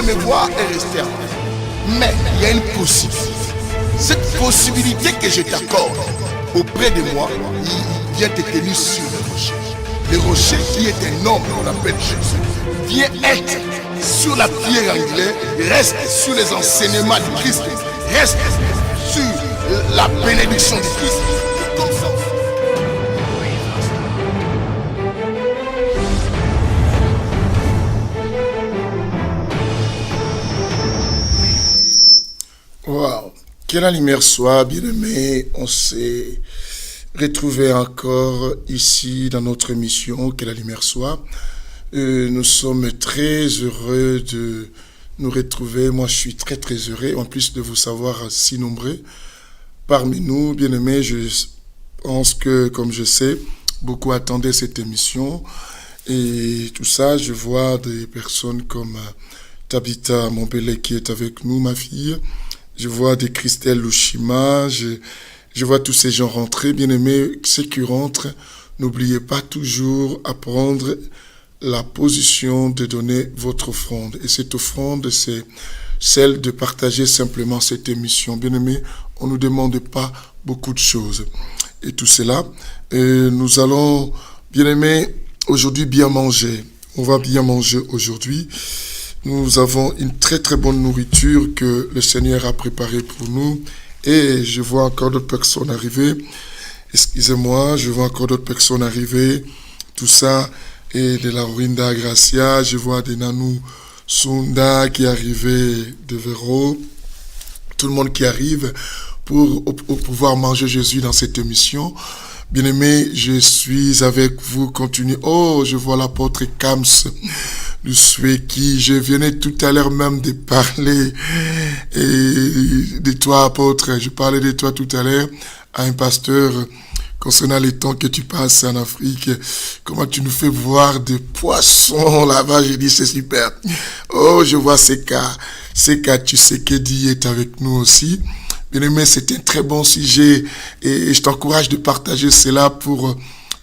me voir et rester en paix. Mais il y a une possibilité. Cette possibilité que je t'accorde auprès de moi, il vient te tenir sur le rocher. Le rocher qui est un homme, on l'appelle Jésus, vient être sur la pierre angulaire, reste sur les enseignements du Christ, reste sur la bénédiction du Christ. Comme ça. Wow. Que la lumière soit, bien-aimés, on s'est retrouvés encore ici dans notre émission, que la lumière soit. Nous sommes très heureux de nous retrouver. Moi, je suis très très heureux, en plus de vous savoir si nombreux parmi nous, bien-aimés. Je pense que, comme je sais, beaucoup attendaient cette émission et tout ça. Je vois des personnes comme Tabitha Montpellier qui est avec nous, ma fille. Je vois des Christelle Lushima, je vois tous ces gens rentrer. Bien aimés, ceux qui rentrent, n'oubliez pas toujours à prendre la position de donner votre offrande. Et cette offrande, c'est celle de partager simplement cette émission. Bien aimés, on ne nous demande pas beaucoup de choses. Et tout cela, nous allons, bien aimés, aujourd'hui bien manger. On va bien manger aujourd'hui. Nous avons une très très bonne nourriture que le Seigneur a préparée pour nous. Et je vois encore d'autres personnes arriver. Excusez-moi, je vois encore d'autres personnes arriver. Tout ça. Et de la Ruinda Gracia. Je vois des Nanou Sunda qui arrivaient de Véro. Tout le monde qui arrive pour pouvoir manger Jésus dans cette émission. Bien-aimés, je suis avec vous. Continuez. Oh, je vois l'apôtre Kams. Qui je venais tout à l'heure même de parler de toi, apôtre. Je parlais de toi tout à l'heure à un pasteur concernant les temps que tu passes en Afrique. Comment tu nous fais voir des poissons là-bas. J'ai dit, c'est super. Oh, je vois Seka. Seka, tu sais que Dieu est avec nous aussi. Bien aimé, c'est un très bon sujet et je t'encourage de partager cela pour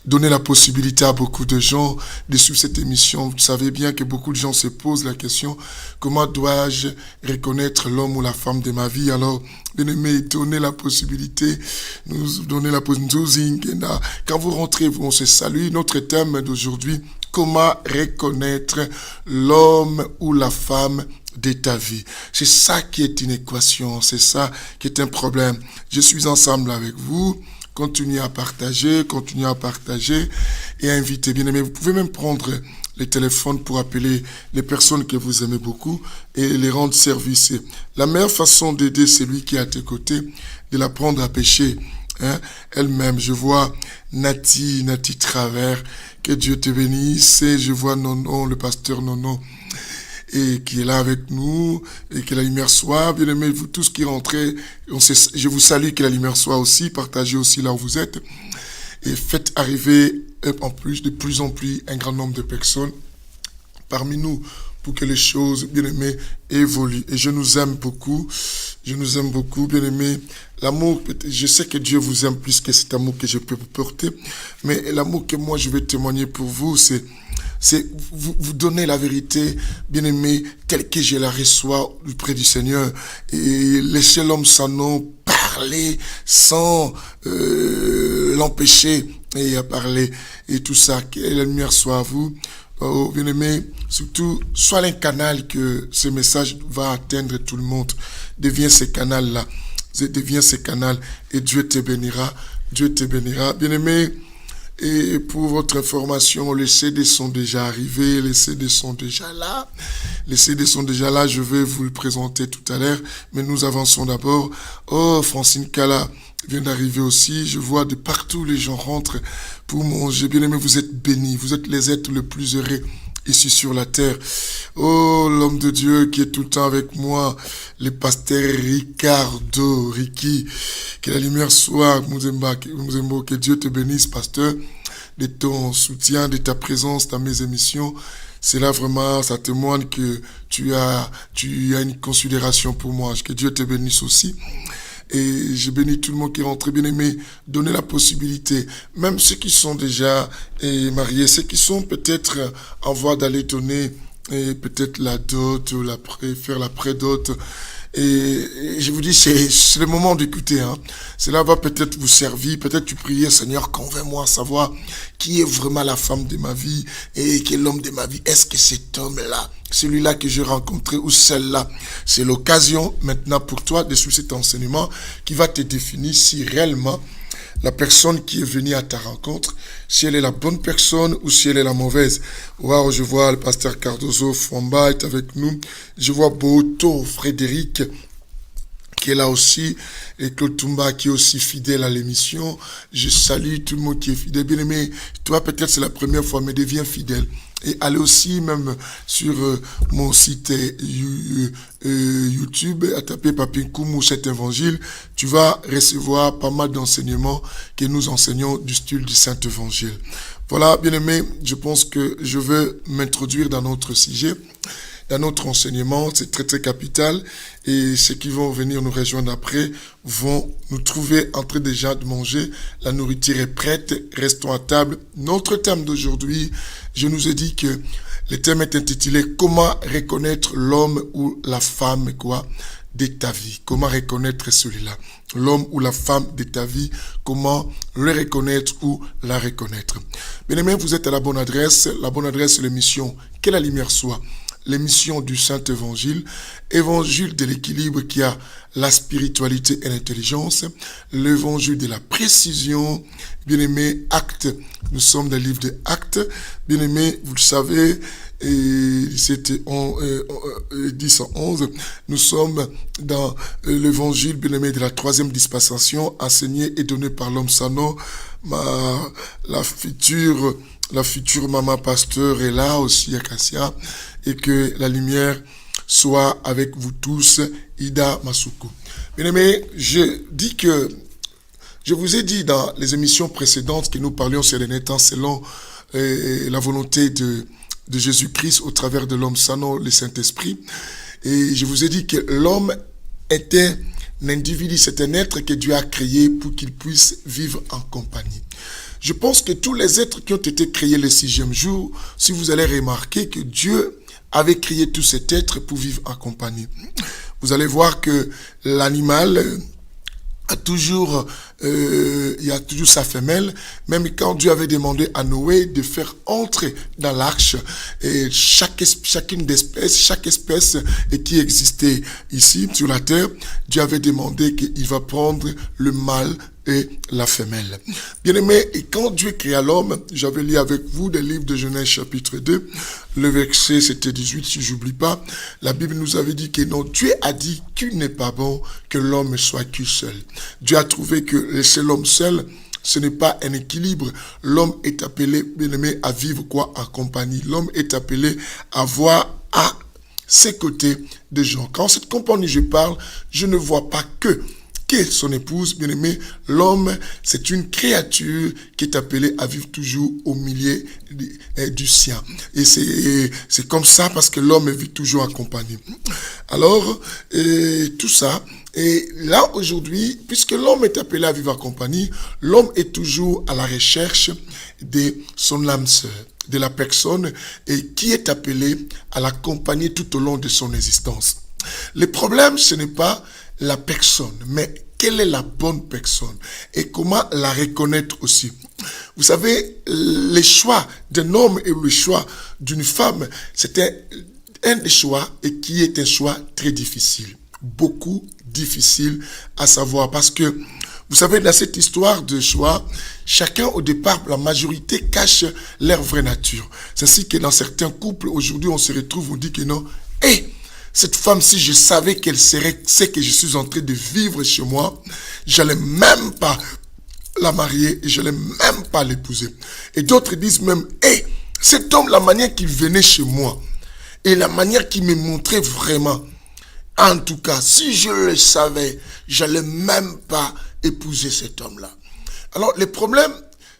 donner la possibilité à beaucoup de gens de suivre cette émission. Vous savez bien que beaucoup de gens se posent la question, comment dois-je reconnaître l'homme ou la femme de ma vie? Alors, bien aimé, donnez la possibilité, nous donner la possibilité. Quand vous rentrez, on se salue. Notre thème d'aujourd'hui, comment reconnaître l'homme ou la femme de ta vie. C'est ça qui est une équation, c'est ça qui est un problème. Je suis ensemble avec vous. Continuez à partager et à inviter. Bien aimé, vous pouvez même prendre les téléphones pour appeler les personnes que vous aimez beaucoup et les rendre service. La meilleure façon d'aider celui qui est à tes côtés, de l'apprendre à pêcher, elle-même. Je vois Nati Travers, que Dieu te bénisse. Et je vois Nono, le pasteur Nono, et qui est là avec nous, et que la lumière soit. Bien aimés, vous tous qui rentrez, je vous salue, que la lumière soit aussi, partagez aussi là où vous êtes, et faites arriver de plus en plus un grand nombre de personnes parmi nous, pour que les choses, bien aimés, évoluent. Et je nous aime beaucoup, bien aimés. L'amour, je sais que Dieu vous aime plus que cet amour que je peux vous porter, mais l'amour que moi je vais témoigner pour vous, c'est vous donner la vérité, bien aimé, telle que je la reçois auprès du Seigneur. Et laisser l'homme sans nom parler sans l'empêcher et à parler. Et tout ça, que la lumière soit à vous. Oh, bien aimé, surtout, sois un canal que ce message va atteindre tout le monde. Deviens ce canal-là. Deviens ce canal et Dieu te bénira. Dieu te bénira. Bien aimé, et pour votre information, les CD sont déjà arrivés, les CD sont déjà là. Les CD sont déjà là, je vais vous le présenter tout à l'heure, mais nous avançons d'abord. Oh, Francine Kala vient d'arriver aussi, je vois de partout les gens rentrent pour manger. Bien aimé, vous êtes bénis, vous êtes les êtres les plus heureux ici sur la terre. Oh, l'homme de Dieu qui est tout le temps avec moi, le pasteur Ricky, que la lumière soit, Muzembo, que Dieu te bénisse, pasteur, de ton soutien, de ta présence dans mes émissions. C'est là vraiment, ça témoigne que tu as une considération pour moi. Que Dieu te bénisse aussi. Et je bénis tout le monde qui est rentré, bien aimé. Donnez la possibilité, même ceux qui sont déjà mariés, ceux qui sont peut-être en voie d'aller donner et peut-être la dot ou faire la pré-dot. Et je vous dis, c'est le moment d'écouter. Cela va peut-être vous servir. Peut-être tu prier, Seigneur, convainc-moi à savoir qui est vraiment la femme de ma vie et qui est l'homme de ma vie. Est-ce que cet homme-là, celui-là que j'ai rencontré ou celle-là, c'est l'occasion maintenant pour toi de suivre cet enseignement qui va te définir si réellement la personne qui est venue à ta rencontre, si elle est la bonne personne ou si elle est la mauvaise. Wow, je vois le pasteur Cardozo Fomba est avec nous. Je vois Boto Frédéric qui est là aussi, et Claude Toumba qui est aussi fidèle à l'émission. Je salue tout le monde qui est fidèle. Bien aimé, toi peut-être c'est la première fois, mais deviens fidèle. Et allez aussi même sur mon site YouTube, à taper Papi Nkoumou cet évangile, tu vas recevoir pas mal d'enseignements que nous enseignons du style du Saint-Évangile. Voilà, bien aimé, je pense que je veux m'introduire dans notre sujet, dans notre enseignement, c'est très très capital, et ceux qui vont venir nous rejoindre après vont nous trouver en train déjà de manger, la nourriture est prête, restons à table. Notre thème d'aujourd'hui, je nous ai dit que le thème est intitulé « Comment reconnaître l'homme ou la femme de ta vie ?» Comment reconnaître celui-là? L'homme ou la femme de ta vie, comment le reconnaître ou la reconnaître? Bien aimé, vous êtes à la bonne adresse. La bonne adresse, c'est l'émission « Que la lumière soit ». L'émission du Saint-Évangile, évangile de l'équilibre qui a la spiritualité et l'intelligence, l'évangile de la précision, bien-aimé, Actes, nous sommes dans le livre de Actes, bien-aimé, vous le savez, et c'était 1011, nous sommes dans l'évangile, bien-aimé, de la troisième dispensation, enseigné et donné par l'homme Sano, la future maman pasteur est là aussi, Acacia, et que la lumière soit avec vous tous, Ida Masuku. Bien aimé, je vous ai dit dans les émissions précédentes que nous parlions ces derniers temps selon la volonté de Jésus-Christ au travers de l'homme Sano, le Saint-Esprit. Et je vous ai dit que l'homme était un individu, c'est un être que Dieu a créé pour qu'il puisse vivre en compagnie. Je pense que tous les êtres qui ont été créés le 6e jour, si vous allez remarquer que Dieu avait créé tous ces êtres pour vivre en compagnie. Vous allez voir que l'animal a toujours, il y a toujours sa femelle, même quand Dieu avait demandé à Noé de faire entrer dans l'arche et chaque espèce qui existait ici sur la terre, Dieu avait demandé qu'il va prendre le mâle et la femelle. Bien aimé, et quand Dieu créa l'homme, j'avais lu avec vous des livres de Genèse chapitre 2, le verset c'était 18 si j'oublie pas, la Bible nous avait dit que non, Dieu a dit qu'il n'est pas bon que l'homme soit qu'un seul. Dieu a trouvé que laisser l'homme seul, ce n'est pas un équilibre. L'homme est appelé, bien aimé, à vivre en compagnie. L'homme est appelé à voir à ses côtés des gens. Quand cette compagnie je parle, je ne vois pas que son épouse, bien aimé, l'homme, c'est une créature qui est appelée à vivre toujours au milieu du sien. Et c'est comme ça parce que l'homme vit toujours accompagné. Alors, tout ça, et là aujourd'hui, puisque l'homme est appelé à vivre en compagnie, l'homme est toujours à la recherche de son âme sœur, de la personne et qui est appelée à l'accompagner tout au long de son existence. Le problème, ce n'est pas la personne, mais quelle est la bonne personne et comment la reconnaître aussi. Vous savez, le choix d'un homme et le choix d'une femme, c'était un des choix et qui est un choix très difficile, beaucoup difficile à savoir parce que vous savez, dans cette histoire de choix, chacun au départ, la majorité cache leur vraie nature. C'est ainsi que dans certains couples, aujourd'hui, on se retrouve, on dit que non, cette femme, si je savais qu'elle serait ce que je suis en train de vivre chez moi, j'allais même pas la marier et j'allais même pas l'épouser. Et d'autres disent même, cet homme, la manière qu'il venait chez moi et la manière qu'il me montrait vraiment, en tout cas, si je le savais, j'allais même pas épouser cet homme-là. Alors, le problème,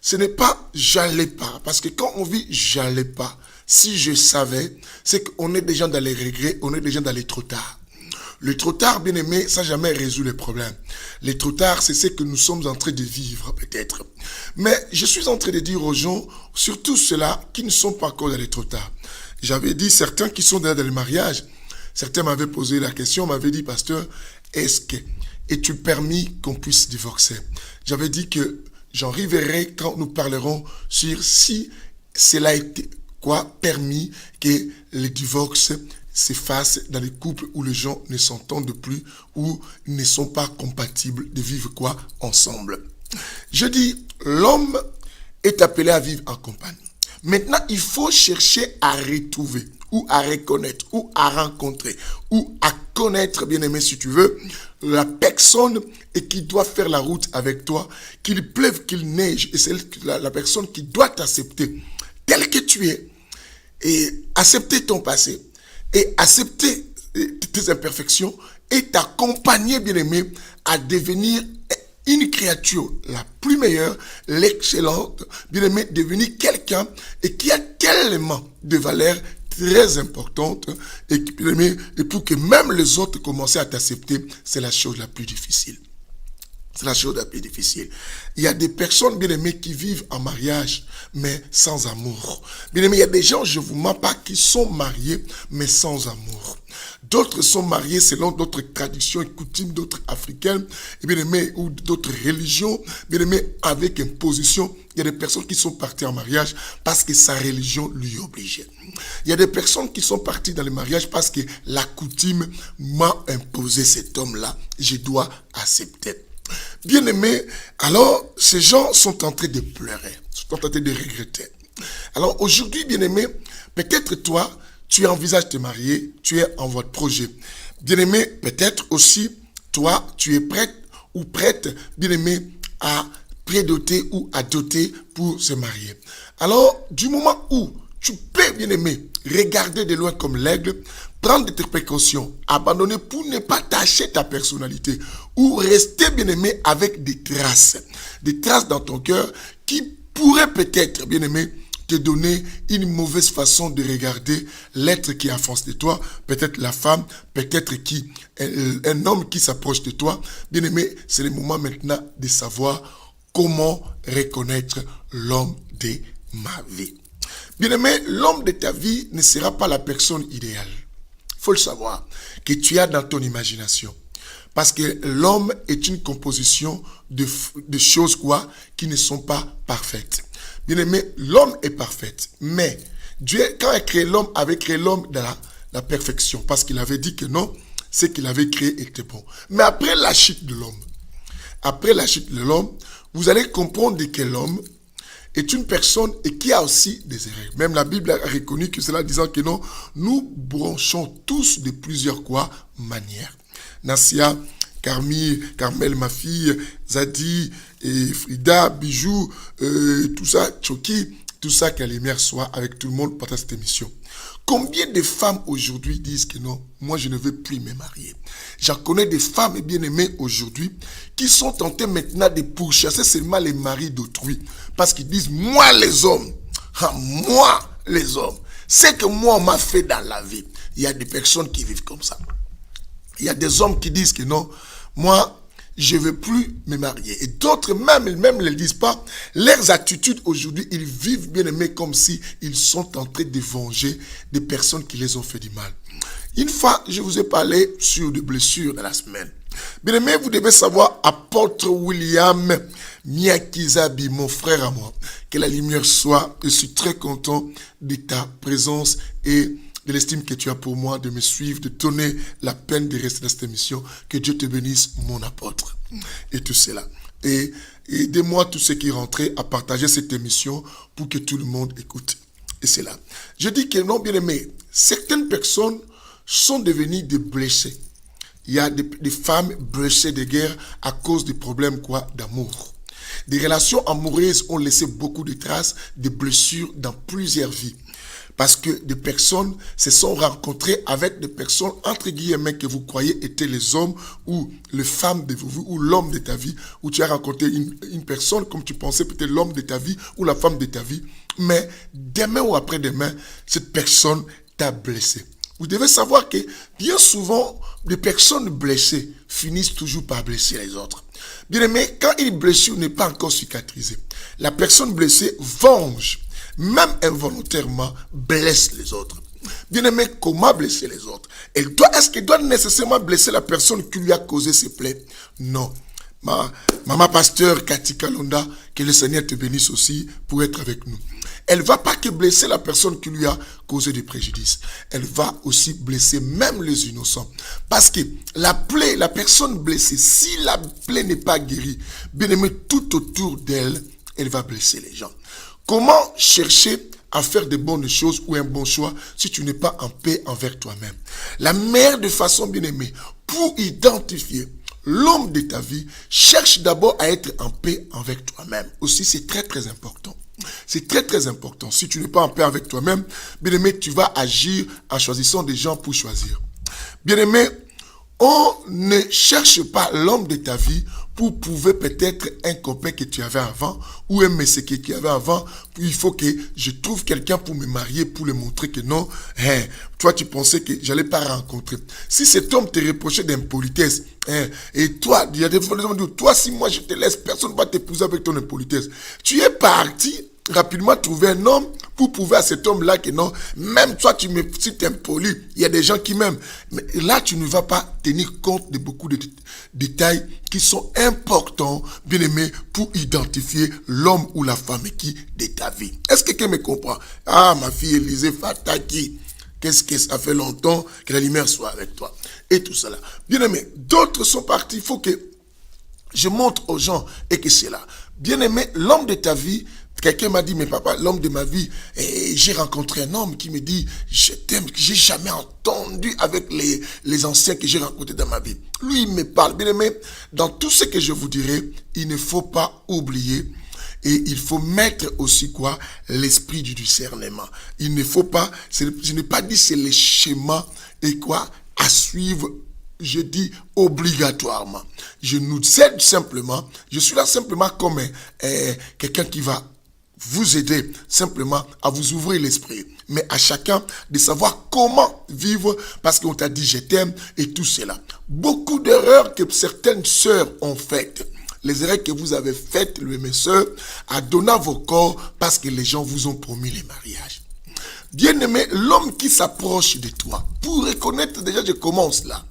ce n'est pas j'allais pas, parce que quand on vit j'allais pas, si je savais, c'est qu'on est déjà dans les regrets, on est déjà dans les trop tard. Le trop tard, bien aimé, ça jamais résout les problèmes. Le trop tard, c'est ce que nous sommes en train de vivre, peut-être. Mais je suis en train de dire aux gens, surtout ceux-là qui ne sont pas encore dans les trop tard. j'avais dit, certains qui sont dans le mariage, certains m'avaient posé la question, m'avaient dit, pasteur, es-tu permis qu'on puisse divorcer? J'avais dit que j'en riverai quand nous parlerons sur si cela a été permis que les divorces s'effacent dans les couples où les gens ne s'entendent plus ou ne sont pas compatibles de vivre ensemble. Je dis, l'homme est appelé à vivre en compagnie. Maintenant, il faut chercher à retrouver ou à reconnaître ou à rencontrer ou à connaître, bien aimé, si tu veux, la personne et qui doit faire la route avec toi, qu'il pleuve, qu'il neige, et c'est la personne qui doit t'accepter tel que tu es et accepter ton passé et accepter tes imperfections et t'accompagner, bien aimé, à devenir une créature la plus meilleure, l'excellente, bien aimé, devenir quelqu'un et qui a tellement de valeurs très importantes et, bien aimé, et pour que même les autres commencent à t'accepter, c'est la chose la plus difficile. C'est la chose la plus difficile. Il y a des personnes, bien aimées, qui vivent en mariage, mais sans amour. Bien aimés, il y a des gens, je ne vous mens pas, qui sont mariés, mais sans amour. D'autres sont mariés selon d'autres traditions et coutumes, d'autres africaines, et bien aimés, ou d'autres religions, bien aimés, avec imposition. Il y a des personnes qui sont parties en mariage parce que sa religion lui obligeait. Il y a des personnes qui sont parties dans le mariage parce que la coutume m'a imposé cet homme-là. Je dois accepter. Bien aimé, alors ces gens sont en train de pleurer, sont en train de regretter. Alors aujourd'hui, bien aimé, peut-être toi, tu envisages de te marier, tu es en voie de projet. Bien aimé, peut-être aussi, toi, tu es prête ou prête, bien aimé, à prédoter ou à doter pour se marier. Alors, du moment où tu peux, bien aimé, regarder de loin comme l'aigle, prendre tes précautions, abandonner pour ne pas tâcher ta personnalité ou rester, bien aimé, avec des traces dans ton cœur qui pourraient peut-être, bien aimé, te donner une mauvaise façon de regarder l'être qui est en face de toi, peut-être la femme, peut-être un homme qui s'approche de toi. Bien aimé, c'est le moment maintenant de savoir comment reconnaître l'homme de ma vie. Bien aimé, l'homme de ta vie ne sera pas la personne idéale. Il faut le savoir, que tu as dans ton imagination. Parce que l'homme est une composition de choses qui ne sont pas parfaites. Bien aimé, l'homme est parfait. Mais Dieu, quand il a créé l'homme, avait créé l'homme dans la perfection. Parce qu'il avait dit que non, ce qu'il avait créé était bon. Mais après la chute de l'homme, vous allez comprendre que l'homme est une personne et qui a aussi des erreurs. Même la Bible a reconnu que cela disant que non, nous branchons tous de plusieurs manières. Nassia, Carmel, ma fille, Zadi, et Frida, Bijou, tout ça, Choki, tout ça, que la lumière soit avec tout le monde pendant cette émission. Combien de femmes aujourd'hui disent que non, moi je ne veux plus me marier. J'en connais des femmes bien-aimées aujourd'hui qui sont tentées maintenant de pourchasser seulement les maris d'autrui. Parce qu'ils disent, moi les hommes, c'est que moi on m'a fait dans la vie. Il y a des personnes qui vivent comme ça. Il y a des hommes qui disent que non, moi je ne veux plus me marier. Et d'autres même ne le disent pas. Leurs attitudes aujourd'hui, ils vivent bien aimés comme si ils sont en train de venger des personnes qui les ont fait du mal. Une fois, je vous ai parlé sur des blessures dans la semaine. Bien aimé, vous devez savoir, apôtre William Miyakizabi, mon frère à moi, que la lumière soit. Je suis très content de ta présence et de l'estime que tu as pour moi, de me suivre, de donner la peine de rester dans cette émission. Que Dieu te bénisse, mon apôtre. Et tout cela. Et aidez-moi, tous ceux qui rentraient, à partager cette émission pour que tout le monde écoute. Et c'est là. Je dis que non, bien aimé, certaines personnes sont devenues des blessés. Il y a des femmes blessées de guerre à cause des problèmes d'amour. Des relations amoureuses ont laissé beaucoup de traces, de blessures dans plusieurs vies. Parce que des personnes se sont rencontrées avec des personnes, entre guillemets, que vous croyez étaient les hommes ou les femmes de vous, ou l'homme de ta vie, ou tu as rencontré une personne comme tu pensais peut-être l'homme de ta vie ou la femme de ta vie. Mais demain ou après-demain, cette personne t'a blessé. Vous devez savoir que bien souvent, les personnes blessées finissent toujours par blesser les autres. Bien aimé, quand une blessure n'est pas encore cicatrisée, la personne blessée venge, même involontairement, blesse les autres. Bien-aimé, comment blesser les autres? Est-ce qu'il doit nécessairement blesser la personne qui lui a causé ses plaies? Non. Maman pasteur Cathy Kalonda, que le Seigneur te bénisse aussi pour être avec nous. Elle ne va pas que blesser la personne qui lui a causé des préjudices. Elle va aussi blesser même les innocents. Parce que la plaie, la personne blessée, si la plaie n'est pas guérie, bien aimé, tout autour d'elle, elle va blesser les gens. Comment chercher à faire de bonnes choses ou un bon choix si tu n'es pas en paix envers toi-même? La meilleure des façons, bien aimé, pour identifier l'homme de ta vie, cherche d'abord à être en paix avec toi-même. Aussi, c'est très très important. C'est très très important. Si tu n'es pas en paix avec toi-même, bien aimé, tu vas agir en choisissant des gens pour choisir. Bien aimé, on ne cherche pas l'homme de ta vie pour prouver peut-être un copain que tu avais avant ou un monsieur que tu avais avant. Il faut que je trouve quelqu'un pour me marier, pour lui montrer que non, toi tu pensais que j'allais pas rencontrer. Si cet homme te reprochait d'impolitesse, et toi, il y a des fois, toi si moi je te laisse, personne ne va t'épouser avec ton impolitesse. Tu es parti rapidement trouver un homme pour prouver à cet homme-là que non, même toi, si tu es impoli, il y a des gens qui m'aiment. Mais là, tu ne vas pas tenir compte de beaucoup de détails qui sont importants, bien aimés, pour identifier l'homme ou la femme qui de ta vie. Est-ce que quelqu'un me comprend? Ah, ma fille Élisée Fataki, qu'est-ce que ça fait longtemps que la lumière soit avec toi? Et tout cela. Bien aimé, d'autres sont partis, il faut que je montre aux gens et que c'est là. Bien aimé, l'homme de ta vie, quelqu'un m'a dit, mais papa, l'homme de ma vie, et j'ai rencontré un homme qui me dit, je t'aime, que j'ai jamais entendu avec les anciens que j'ai rencontrés dans ma vie. Lui, il me parle. Bien aimé, dans tout ce que je vous dirai, il ne faut pas oublier, et il faut mettre aussi quoi? L'esprit du discernement. Il ne faut pas, je n'ai pas dit c'est les schémas et quoi? À suivre. Je dis obligatoirement. Je nous aide simplement. Je suis là simplement comme quelqu'un qui va vous aider simplement à vous ouvrir l'esprit. Mais à chacun de savoir comment vivre parce qu'on t'a dit je t'aime et tout cela. Beaucoup d'erreurs que certaines sœurs ont faites. Les erreurs que vous avez faites, mes sœurs, à donner vos corps parce que les gens vous ont promis les mariages. Bien-aimé, l'homme qui s'approche de toi, pour reconnaître déjà, je commence là.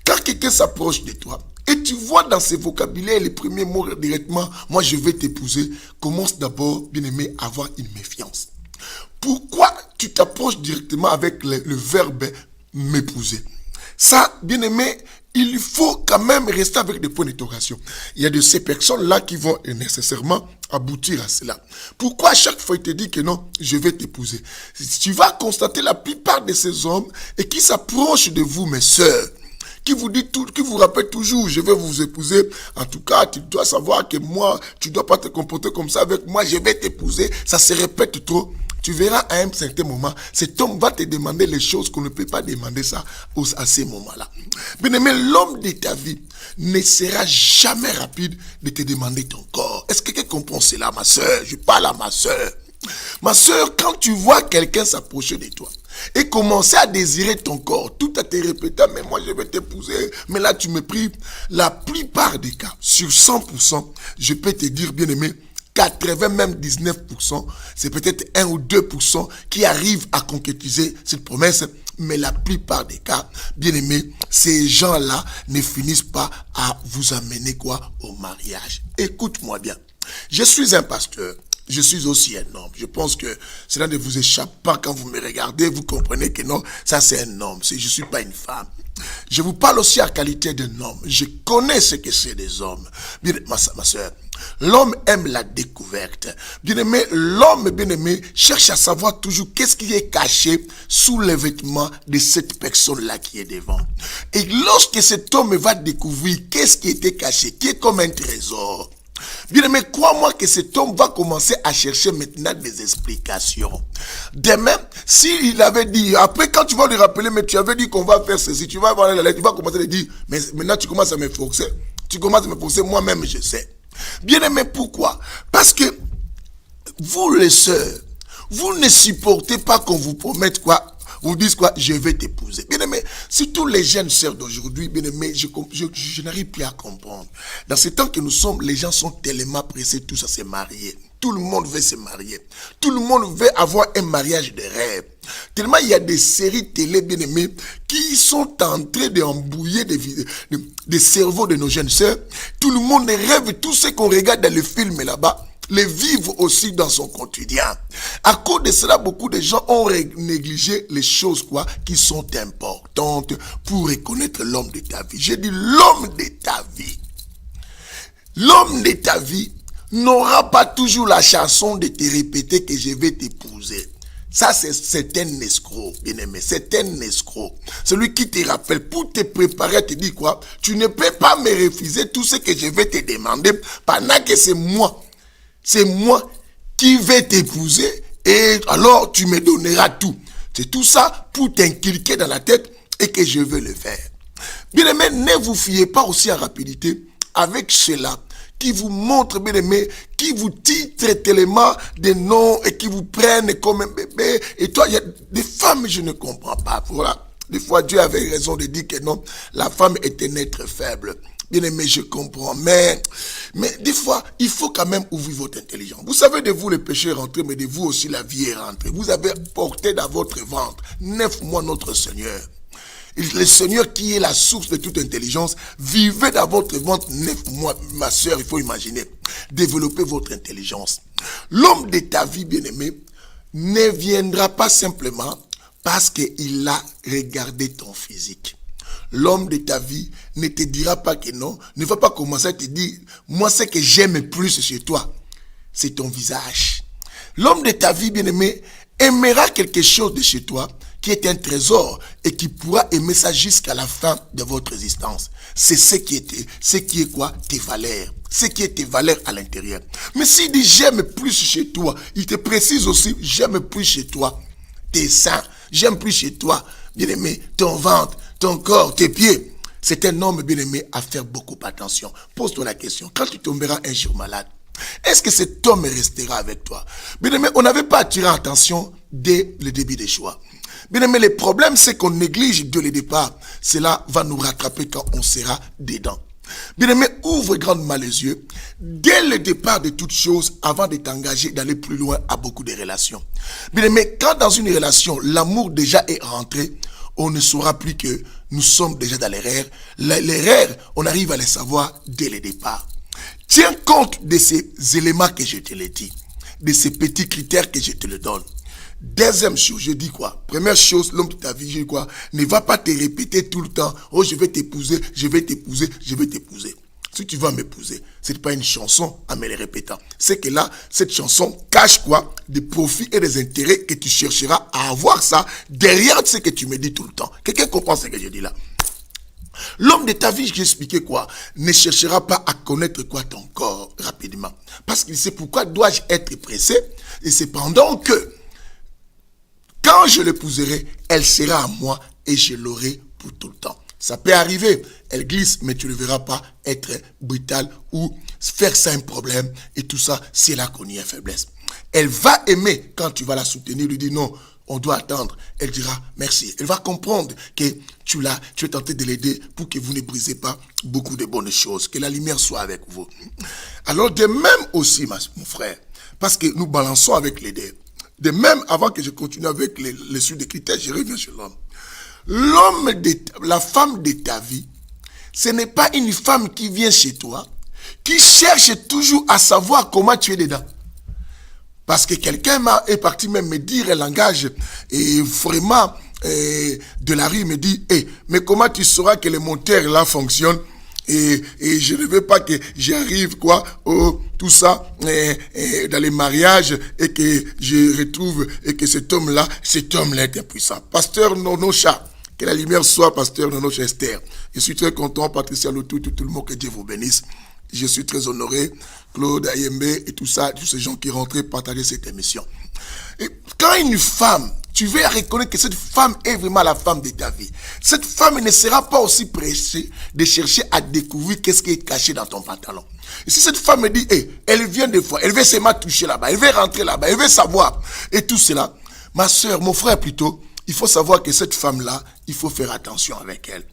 Quand quelqu'un s'approche de toi, et tu vois dans ses vocabulaires les premiers mots directement, moi je vais t'épouser, commence d'abord, bien-aimé, à avoir une méfiance. Pourquoi tu t'approches directement avec le verbe m'épouser? Ça, bien-aimé, il faut quand même rester avec des points d'interrogation. Il y a de ces personnes-là qui vont nécessairement aboutir à cela. Pourquoi à chaque fois il te dit que non, je vais t'épouser? Tu vas constater la plupart de ces hommes et qui s'approchent de vous, mes sœurs, qui vous dit tout, qui vous rappelle toujours, je vais vous épouser. En tout cas, tu dois savoir que moi, tu dois pas te comporter comme ça avec moi, je vais t'épouser. Ça se répète trop. Tu verras à un certain moment, cet homme va te demander les choses qu'on ne peut pas demander ça à ces moments-là. Bien aimé, l'homme de ta vie ne sera jamais rapide de te demander ton corps. Est-ce que quelqu'un comprend cela, ma soeur? Je parle à ma soeur. Ma soeur, quand tu vois quelqu'un s'approcher de toi et commencer à désirer ton corps, tout à te répéter, mais moi je vais t'épouser, mais là tu me prives, la plupart des cas, sur 100%, je peux te dire, bien aimé, 80, même 19%, c'est peut-être 1 ou 2% qui arrivent à concrétiser cette promesse, mais la plupart des cas, bien aimé, ces gens-là ne finissent pas à vous amener quoi? Au mariage. Écoute-moi bien, je suis un pasteur. Je suis aussi un homme. Je pense que cela ne vous échappe pas quand vous me regardez. Vous comprenez que non, ça c'est un homme. Je ne suis pas une femme. Je vous parle aussi à qualité d'un homme. Je connais ce que c'est des hommes. Bien, ma soeur, l'homme aime la découverte. Bien aimé, l'homme bien aimé cherche à savoir toujours qu'est-ce qui est caché sous les vêtements de cette personne-là qui est devant. Et lorsque cet homme va découvrir qu'est-ce qui était caché, qui est comme un trésor, bien aimé, crois-moi que cet homme va commencer à chercher maintenant des explications. Demain, s'il avait dit, après quand tu vas lui rappeler, mais tu avais dit qu'on va faire ceci, tu vas avoir la lettre, tu vas commencer à lui dire, mais maintenant tu commences à me forcer. Tu commences à me forcer, moi-même je sais. Bien aimé, pourquoi? Parce que vous les sœurs, vous ne supportez pas qu'on vous promette quoi? Vous dites quoi? Je vais t'épouser. Bien aimé, si tous les jeunes sœurs d'aujourd'hui, bien aimé, je n'arrive plus à comprendre. Dans ce temps que nous sommes, les gens sont tellement pressés tous à se marier. Tout le monde veut se marier. Tout le monde veut avoir un mariage de rêve. Tellement il y a des séries télé bien aimées qui sont en train d'embrouiller des cerveaux de nos jeunes sœurs. Tout le monde rêve, tout ce qu'on regarde dans les films là-bas, les vivre aussi dans son quotidien. À cause de cela, beaucoup de gens ont négligé les choses qui sont importantes pour reconnaître l'homme de ta vie. J'ai dit l'homme de ta vie. L'homme de ta vie n'aura pas toujours la chanson de te répéter que je vais t'épouser. Ça, c'est un escroc, bien-aimé. C'est un escroc. Celui qui te rappelle pour te préparer, te dit quoi? Tu ne peux pas me refuser tout ce que je vais te demander pendant que c'est moi. C'est moi qui vais t'épouser et alors tu me donneras tout. C'est tout ça pour t'inculquer dans la tête et que je veux le faire. Bien-aimé, ne vous fiez pas aussi en rapidité avec cela qui vous montre, bien aimé, qui vous titre tellement des noms et qui vous prennent comme un bébé. Et toi, il y a des femmes, je ne comprends pas. Voilà. Des fois, Dieu avait raison de dire que non, la femme est un être faible. Bien aimé, je comprends. Mais des fois, il faut quand même ouvrir votre intelligence. Vous savez, de vous, le péché est rentré, mais de vous aussi, la vie est rentrée. Vous avez porté dans votre ventre 9 mois notre Seigneur. Le Seigneur qui est la source de toute intelligence, vivez dans votre ventre 9 mois, ma soeur, il faut imaginer. Développez votre intelligence. L'homme de ta vie, bien-aimé, ne viendra pas simplement parce qu'il a regardé ton physique. L'homme de ta vie ne te dira pas que non, ne va pas commencer à te dire, moi ce que j'aime plus chez toi, c'est ton visage. L'homme de ta vie, bien-aimé, aimera quelque chose de chez toi qui est un trésor et qui pourra aimer ça jusqu'à la fin de votre existence. C'est ce qui est quoi? Tes valeurs. Ce qui est tes valeurs à l'intérieur. Mais s'il dit j'aime plus chez toi, il te précise aussi j'aime plus chez toi tes seins, j'aime plus chez toi, bien-aimé, ton ventre, ton corps, tes pieds. C'est un homme bien-aimé à faire beaucoup attention. Pose-toi la question, quand tu tomberas un jour malade, est-ce que cet homme restera avec toi? Bien-aimé, on n'avait pas attiré attention dès le début des choix. Bien-aimé, le problème, c'est qu'on néglige dès le départ. Cela va nous rattraper quand on sera dedans. Bien-aimé, ouvre grandement les yeux. Dès le départ de toutes choses, avant de t'engager, d'aller plus loin à beaucoup de relations. Bien-aimé, quand dans une relation, l'amour déjà est rentré, on ne saura plus que nous sommes déjà dans l'erreur. L'erreur, on arrive à les savoir dès le départ. Tiens compte de ces éléments que je te l'ai dit, de ces petits critères que je te le donne. Deuxième chose, je dis quoi? Première chose, l'homme de ta vie, je dis quoi? Ne va pas te répéter tout le temps, oh je vais t'épouser, je vais t'épouser, je vais t'épouser. Si tu vas m'épouser, c'est pas une chanson en me le répétant. C'est que là, cette chanson cache quoi? Des profits et des intérêts que tu chercheras à avoir ça derrière ce que tu me dis tout le temps. Quelqu'un comprend ce que je dis là? L'homme de ta vie, j'ai expliqué quoi? Ne cherchera pas à connaître quoi ton corps rapidement. Parce qu'il sait pourquoi dois-je être pressé. Et c'est pendant que quand je l'épouserai, elle sera à moi et je l'aurai pour tout le temps. Ça peut arriver, elle glisse, mais tu ne le verras pas être brutale ou faire ça un problème et tout ça si elle a connu une faiblesse. Elle va aimer quand tu vas la soutenir, lui dire non, on doit attendre. Elle dira merci. Elle va comprendre que tu es tenté de l'aider pour que vous ne brisez pas beaucoup de bonnes choses. Que la lumière soit avec vous. Alors de même aussi, mon frère, parce que nous balançons avec les deux. De même, avant que je continue avec les suites des critères, je reviens sur l'homme. La femme de ta vie, ce n'est pas une femme qui vient chez toi, qui cherche toujours à savoir comment tu es dedans. Parce que quelqu'un est parti même me dire un langage et vraiment de la rue me dit mais comment tu sauras que le moteur là fonctionne et je ne veux pas que j'arrive tout ça dans les mariages et que je retrouve et que cet homme là est impuissant. Pasteur Nonocha, que la lumière soit pasteur Nonocha Esther. Je suis très content, Patricia Lotou, tout le monde, que Dieu vous bénisse. Je suis très honoré, Claude Ayembe et tout ça, tous ces gens qui rentraient partager cette émission. Et quand une femme, tu veux reconnaître que cette femme est vraiment la femme de ta vie. Cette femme ne sera pas aussi pressée de chercher à découvrir qu'est-ce qui est caché dans ton pantalon. Et si cette femme me dit, elle vient des fois, elle veut seulement toucher là-bas, elle veut rentrer là-bas, elle veut savoir, et tout cela, ma soeur, mon frère plutôt, il faut savoir que cette femme-là, il faut faire attention avec elle.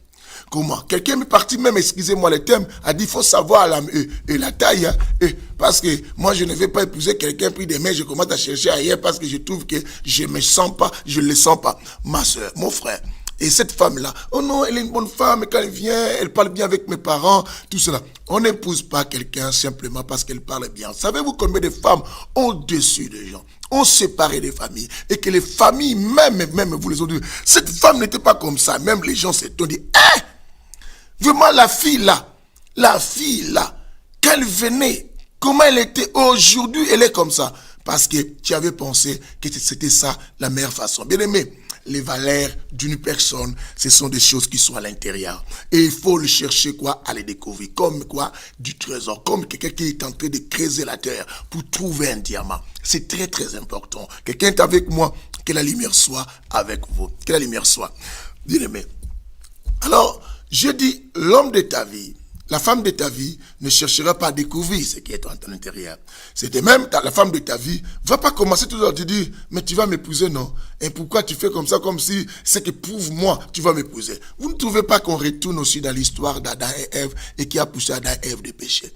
Comment? Quelqu'un est parti même, excusez-moi le terme, a dit, il faut savoir la taille. Hein, parce que moi, je ne vais pas épouser quelqu'un pris des mains, je commence à chercher ailleurs parce que je trouve que je me sens pas, je le sens pas. Ma soeur, mon frère. Et cette femme-là, oh non, elle est une bonne femme, quand elle vient, elle parle bien avec mes parents, tout cela. On n'épouse pas quelqu'un simplement parce qu'elle parle bien. Savez-vous combien de femmes ont dessus des gens, ont séparé des familles, et que les familles, même vous les ont dit, cette femme n'était pas comme ça. Même les gens s'étonnent, dit, vraiment la fille là, quand elle venait, comment elle était aujourd'hui, elle est comme ça. Parce que tu avais pensé que c'était ça la meilleure façon. Bien aimé, les valeurs d'une personne, ce sont des choses qui sont à l'intérieur. Et il faut le chercher quoi? À les découvrir. Comme quoi? Du trésor. Comme quelqu'un qui est en train de creuser la terre pour trouver un diamant. C'est très très important. Quelqu'un est avec moi, que la lumière soit avec vous. Que la lumière soit. Bien aimé. Alors, je dis, l'homme de ta vie, la femme de ta vie ne cherchera pas à découvrir ce qui est à ton intérieur. C'est de même, la femme de ta vie va pas commencer toujours à te dire, mais tu vas m'épouser, non? Et pourquoi tu fais comme ça, comme si c'est que prouve-moi, tu vas m'épouser. Vous ne trouvez pas qu'on retourne aussi dans l'histoire d'Adam et Ève et qui a poussé Adam et Ève de péché?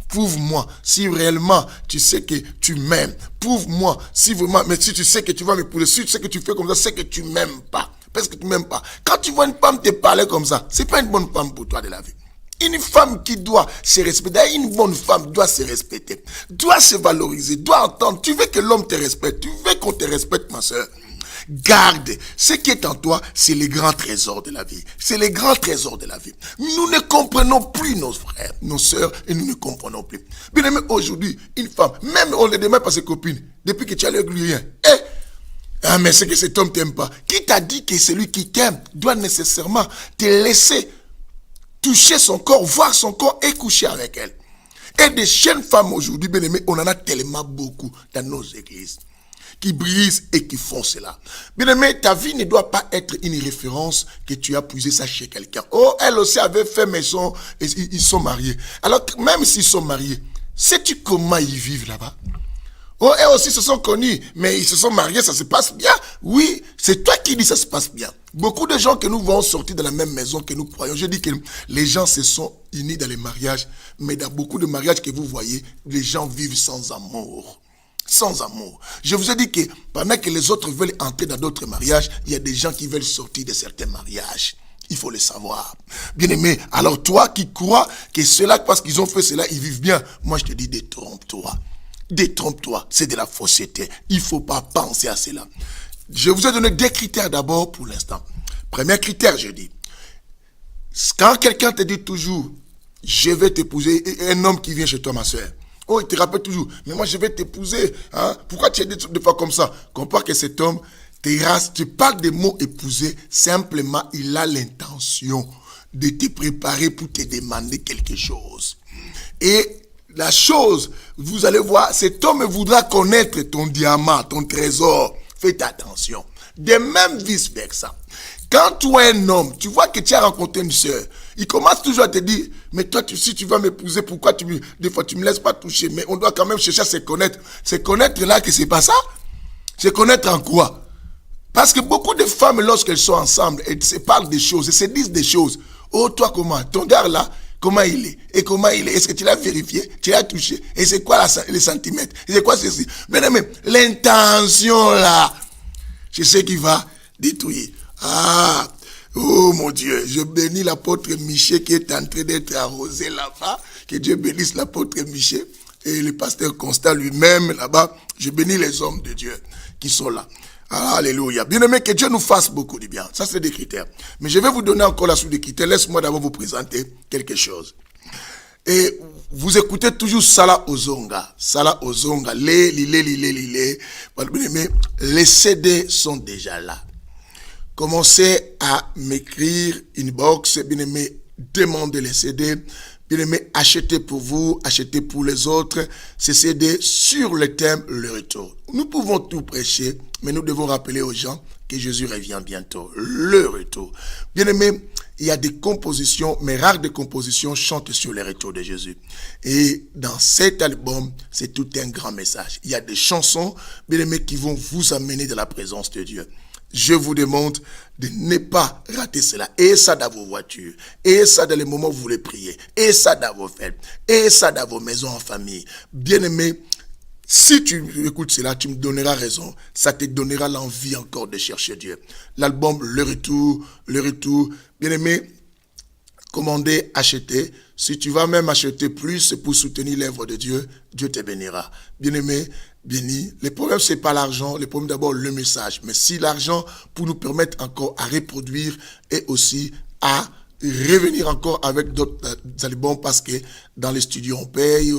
Prouve-moi si réellement tu sais que tu m'aimes. Prouve-moi si vraiment, mais si tu sais que tu vas m'épouser, si tu sais que tu fais comme ça, c'est que tu m'aimes pas. Parce que tu m'aimes pas. Quand tu vois une femme te parler comme ça, c'est pas une bonne femme pour toi de la vie. Une femme qui doit se respecter, une bonne femme doit se respecter, doit se valoriser, doit entendre. Tu veux que l'homme te respecte, tu veux qu'on te respecte, ma soeur. Garde, ce qui est en toi, c'est les grands trésors de la vie. C'est les grands trésors de la vie. Nous ne comprenons plus nos frères, nos sœurs, et nous ne comprenons plus. Bien aimé, aujourd'hui, une femme, même on ne demande pas ses copines, depuis que tu as avec lui rien. Ah, mais c'est que cet homme t'aime pas. Qui t'a dit que celui qui t'aime doit nécessairement te laisser toucher son corps, voir son corps et coucher avec elle? Et des jeunes femmes aujourd'hui, bien aimées, on en a tellement beaucoup dans nos églises qui brisent et qui font cela. Bien aimé, ta vie ne doit pas être une référence que tu as puisé ça chez quelqu'un. Oh, elle aussi avait fait maison et ils sont mariés. Alors, même s'ils sont mariés, sais-tu comment ils vivent là-bas? Oh, eux aussi se sont connus, mais ils se sont mariés, ça se passe bien. Oui, c'est toi qui dis ça se passe bien. Beaucoup de gens que nous voyons sortir de la même maison que nous croyons, je dis que les gens se sont unis dans les mariages, mais dans beaucoup de mariages que vous voyez, les gens vivent sans amour. Sans amour. Je vous ai dit que pendant que les autres veulent entrer dans d'autres mariages, il y a des gens qui veulent sortir de certains mariages. Il faut le savoir. Bien aimé, alors toi qui crois que cela, parce qu'ils ont fait cela, ils vivent bien, moi je te dis, détrompe-toi. Détrompe-toi, c'est de la fausseté. Il ne faut pas penser à cela. Je vous ai donné deux critères d'abord pour l'instant. Premier critère, je dis, quand quelqu'un te dit toujours, je vais t'épouser, un homme qui vient chez toi, ma soeur, oh, il te rappelle toujours, mais moi je vais t'épouser, hein? Pourquoi tu as dit des fois comme ça? Comprends que cet homme, tu parles des mots épouser, simplement il a l'intention de te préparer pour te demander quelque chose. Et la chose, vous allez voir, cet homme voudra connaître ton diamant, ton trésor. Faites attention. De même vice-versa. Quand tu es un homme, tu vois que tu as rencontré une sœur, il commence toujours à te dire, mais toi, si tu vas m'épouser, pourquoi des fois tu me laisses pas toucher? Mais on doit quand même chercher à se connaître. Se connaître là, que c'est pas ça? Se connaître en quoi? Parce que beaucoup de femmes, lorsqu'elles sont ensemble, elles se parlent des choses, elles se disent des choses. Oh, toi, comment? Ton gars là, comment il est? Et comment il est? Est-ce que tu l'as vérifié? Tu l'as touché? Et c'est quoi les centimètres? Et c'est quoi ceci? Mais l'intention là, c'est ce qui va détruire. Ah, oh mon Dieu, je bénis l'apôtre Michel qui est en train d'être arrosé là-bas. Que Dieu bénisse l'apôtre Michel et le pasteur Constant lui-même là-bas. Je bénis les hommes de Dieu qui sont là. Ah, alléluia. Bien aimé, que Dieu nous fasse beaucoup de bien. Ça, c'est des critères. Mais je vais vous donner encore la suite des critères. Laisse-moi d'abord vous présenter quelque chose. Et vous écoutez toujours Salah Ozonga. Salah Ozonga. Bien aimé, les CD sont déjà là. Commencez à m'écrire une box. Bien aimé, demandez les CD. Bien aimé, achetez pour vous, achetez pour les autres. Ces CD sur le thème le retour. Nous pouvons tout prêcher, mais nous devons rappeler aux gens que Jésus revient bientôt. Le retour. Bien aimé, il y a des compositions, mais rares des compositions chantent sur le retour de Jésus. Et dans cet album, c'est tout un grand message. Il y a des chansons, bien aimé, qui vont vous amener de la présence de Dieu. je vous demande de ne pas rater cela. Et ça dans vos voitures, et ça dans les moments où vous voulez prier, et ça dans vos fêtes, et ça dans vos maisons en famille. Bien-aimé, si tu écoutes cela, tu me donneras raison. Ça te donnera l'envie encore de chercher Dieu. L'album Le Retour, bien-aimé, commandez, achetez. Si tu vas même acheter plus pour soutenir l'œuvre de Dieu, Dieu te bénira. Bien-aimé, béni. Le problème, c'est pas l'argent. Le problème, d'abord, le message. Mais si l'argent, pour nous permettre encore à reproduire et aussi à revenir encore avec d'autres albums, parce que dans les studios on paye,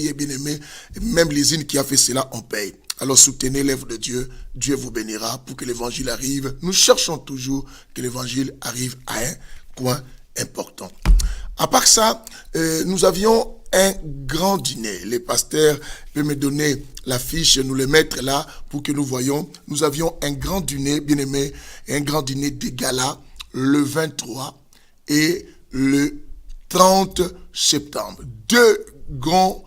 et bien aimé, même l'usine qui a fait cela, on paye. Alors soutenez l'œuvre de Dieu, Dieu vous bénira pour que l'évangile arrive. Nous cherchons toujours que l'évangile arrive à un coin important. À part ça, nous avions un grand dîner. Les pasteurs peuvent me donner l'affiche, nous le mettre là pour que nous voyons. Nous avions un grand dîner, bien aimé, un grand dîner de gala le 23 et le 30 septembre. 2 grands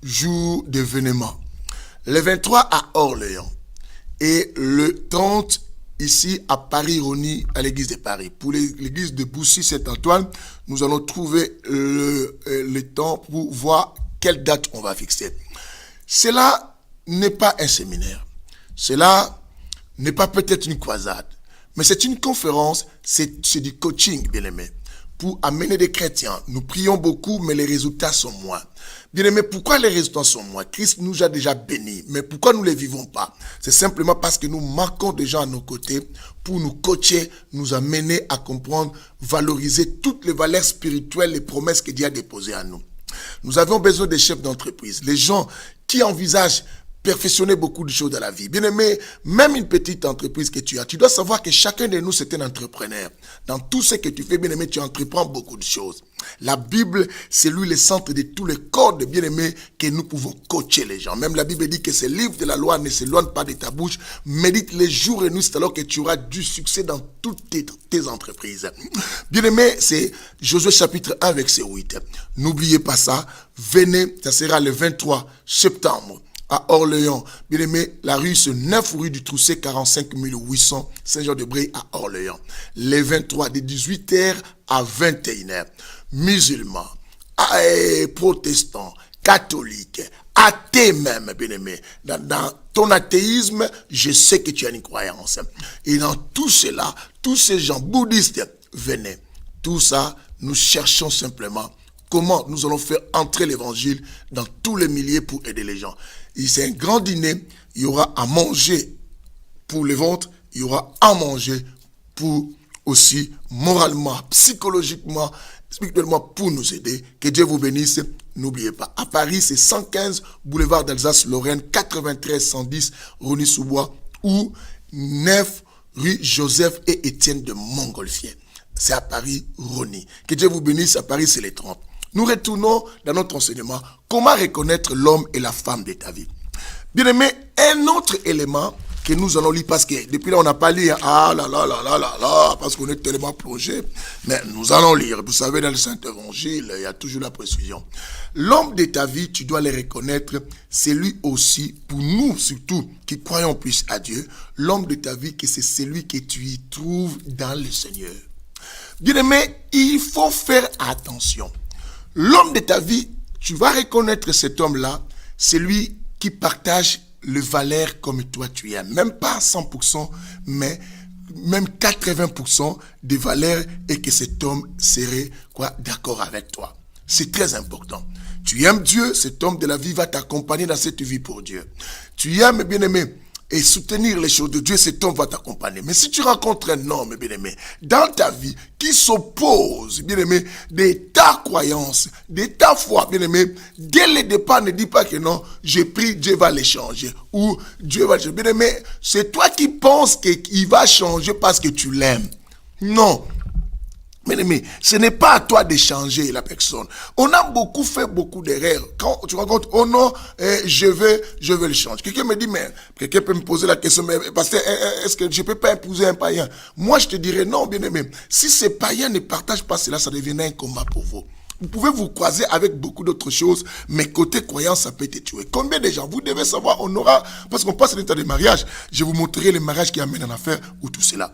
jours d'événements. Le 23 à Orléans et le 30 ici à Paris-Rony, à l'église de Paris. Pour l'église de Boussy-Saint-Antoine, nous allons trouver le temps pour voir quelle date on va fixer. Cela n'est pas un séminaire. Cela n'est pas peut-être une croisade. Mais c'est une conférence, c'est du coaching, bien-aimé, pour amener des chrétiens. Nous prions beaucoup, mais les résultats sont moins. Bien-aimé, pourquoi les résultats sont moins? Christ nous a déjà bénis, mais pourquoi nous ne les vivons pas? C'est simplement parce que nous manquons de gens à nos côtés pour nous coacher, nous amener à comprendre, valoriser toutes les valeurs spirituelles, les promesses que Dieu a déposées à nous. Nous avons besoin des chefs d'entreprise, les gens qui envisagent perfectionner beaucoup de choses dans la vie. Bien aimé, même une petite entreprise que tu as, tu dois savoir que chacun de nous, c'est un entrepreneur. Dans tout ce que tu fais, bien aimé, tu entreprends beaucoup de choses. La Bible, c'est lui le centre de tous les codes, bien aimé, que nous pouvons coacher les gens. Même la Bible dit que ce livre de la loi ne s'éloigne pas de ta bouche. Médite les jours et nuits, c'est alors que tu auras du succès dans toutes tes entreprises. Bien aimé, c'est Josué chapitre 1, verset 8. N'oubliez pas ça. Venez, ça sera le 23 septembre. À Orléans, bien aimé, la rue c'est 9 rue du Trousset, 45 800, Saint-Jean-de-Bréil à Orléans. Les 23, de 18h à 21h. Musulmans, protestants, catholiques, athées même, bien aimé. Dans ton athéisme, je sais que tu as une croyance. Et dans tout cela, tous ces gens bouddhistes, venez. Tout ça, nous cherchons simplement comment nous allons faire entrer l'évangile dans tous les milliers pour aider les gens. C'est un grand dîner, il y aura à manger pour les ventres, il y aura à manger pour aussi moralement, psychologiquement, spirituellement pour nous aider. Que Dieu vous bénisse. N'oubliez pas, à Paris, c'est 115 boulevard d'Alsace-Lorraine, 93 110 Rony-sous-Bois ou 9 rue Joseph et Étienne de Montgolfier. C'est à Paris, Rony. Que Dieu vous bénisse, à Paris, c'est les 30. Nous retournons dans notre enseignement. Comment reconnaître l'homme et la femme de ta vie? Bien aimé, un autre élément que nous allons lire, parce que depuis là, on n'a pas lu, parce qu'on est tellement plongé, mais nous allons lire. Vous savez, dans le Saint-Évangile, il y a toujours la précision. L'homme de ta vie, tu dois le reconnaître, c'est lui aussi, pour nous surtout, qui croyons plus à Dieu, l'homme de ta vie, que c'est celui que tu y trouves dans le Seigneur. Bien aimé, il faut faire attention. L'homme de ta vie, tu vas reconnaître cet homme-là, c'est lui qui partage les valeurs comme toi tu es. Même pas 100%, mais même 80% des valeurs et que cet homme serait d'accord avec toi. C'est très important. Tu aimes Dieu, cet homme de la vie va t'accompagner dans cette vie pour Dieu. Tu aimes, bien-aimé, et soutenir les choses de Dieu, cet homme va t'accompagner. Mais si tu rencontres un homme, bien-aimé, dans ta vie, qui s'oppose, bien-aimé, de ta croyance, de ta foi, bien-aimé, dès le départ, ne dis pas que non, j'ai pris, Dieu va les changer, ou Dieu va les changer. Bien-aimé, c'est toi qui penses qu'il va changer parce que tu l'aimes. Non. Bien-aimé, ce n'est pas à toi de changer la personne. On a fait beaucoup d'erreurs. Quand tu rencontres, oh non, je veux le changer. Quelqu'un me dit, mais quelqu'un peut me poser la question, mais parce que est-ce que je peux pas épouser un païen? Moi, je te dirais non, bien-aimé. Si ces païens ne partagent pas cela, ça deviendrait un combat pour vous. Vous pouvez vous croiser avec beaucoup d'autres choses, mais côté croyance, ça peut te tuer. Combien de gens, vous devez savoir, on aura, parce qu'on passe l'état de mariage, je vous montrerai les mariages qui amènent en affaire ou tout cela.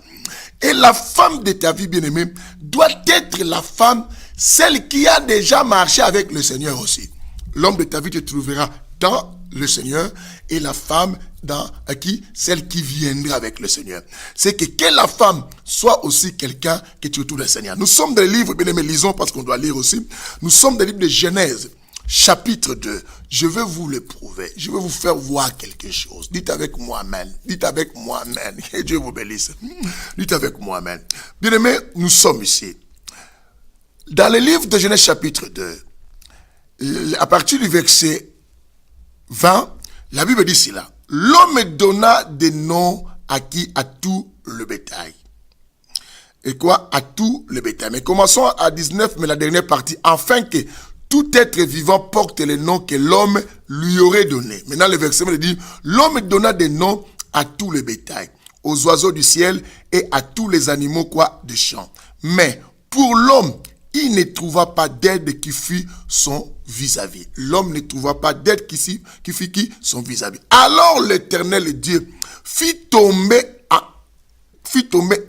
Et la femme de ta vie, bien-aimée, doit être la femme, celle qui a déjà marché avec le Seigneur aussi. L'homme de ta vie te trouvera dans le Seigneur et la femme dans qui celle qui viendra avec le Seigneur. C'est que la femme soit aussi quelqu'un que tu retrouves le Seigneur. Nous sommes dans les livres, bien aimés, lisons parce qu'on doit lire aussi. Nous sommes dans le livre de Genèse, chapitre 2. Je vais vous le prouver. Je vais vous faire voir quelque chose. Dites avec moi amen. Dites avec moi amen. Que Dieu vous bénisse. Dites avec moi amen. Bien aimés, nous sommes ici. Dans le livre de Genèse chapitre 2, à partir du verset 20, la Bible dit cela. L'homme donna des noms à qui? À tout le bétail. Et quoi? À tout le bétail. Mais commençons à 19, mais la dernière partie. Afin que tout être vivant porte les noms que l'homme lui aurait donnés. Maintenant, le verset dit, l'homme donna des noms à tout le bétail, aux oiseaux du ciel et à tous les animaux, quoi, des champs. Mais pour l'homme, il ne trouva pas d'aide qui fût son vis-à-vis. L'homme ne trouva pas d'aide qui fût qui? Son vis-à-vis. Alors l'Éternel Dieu fit tomber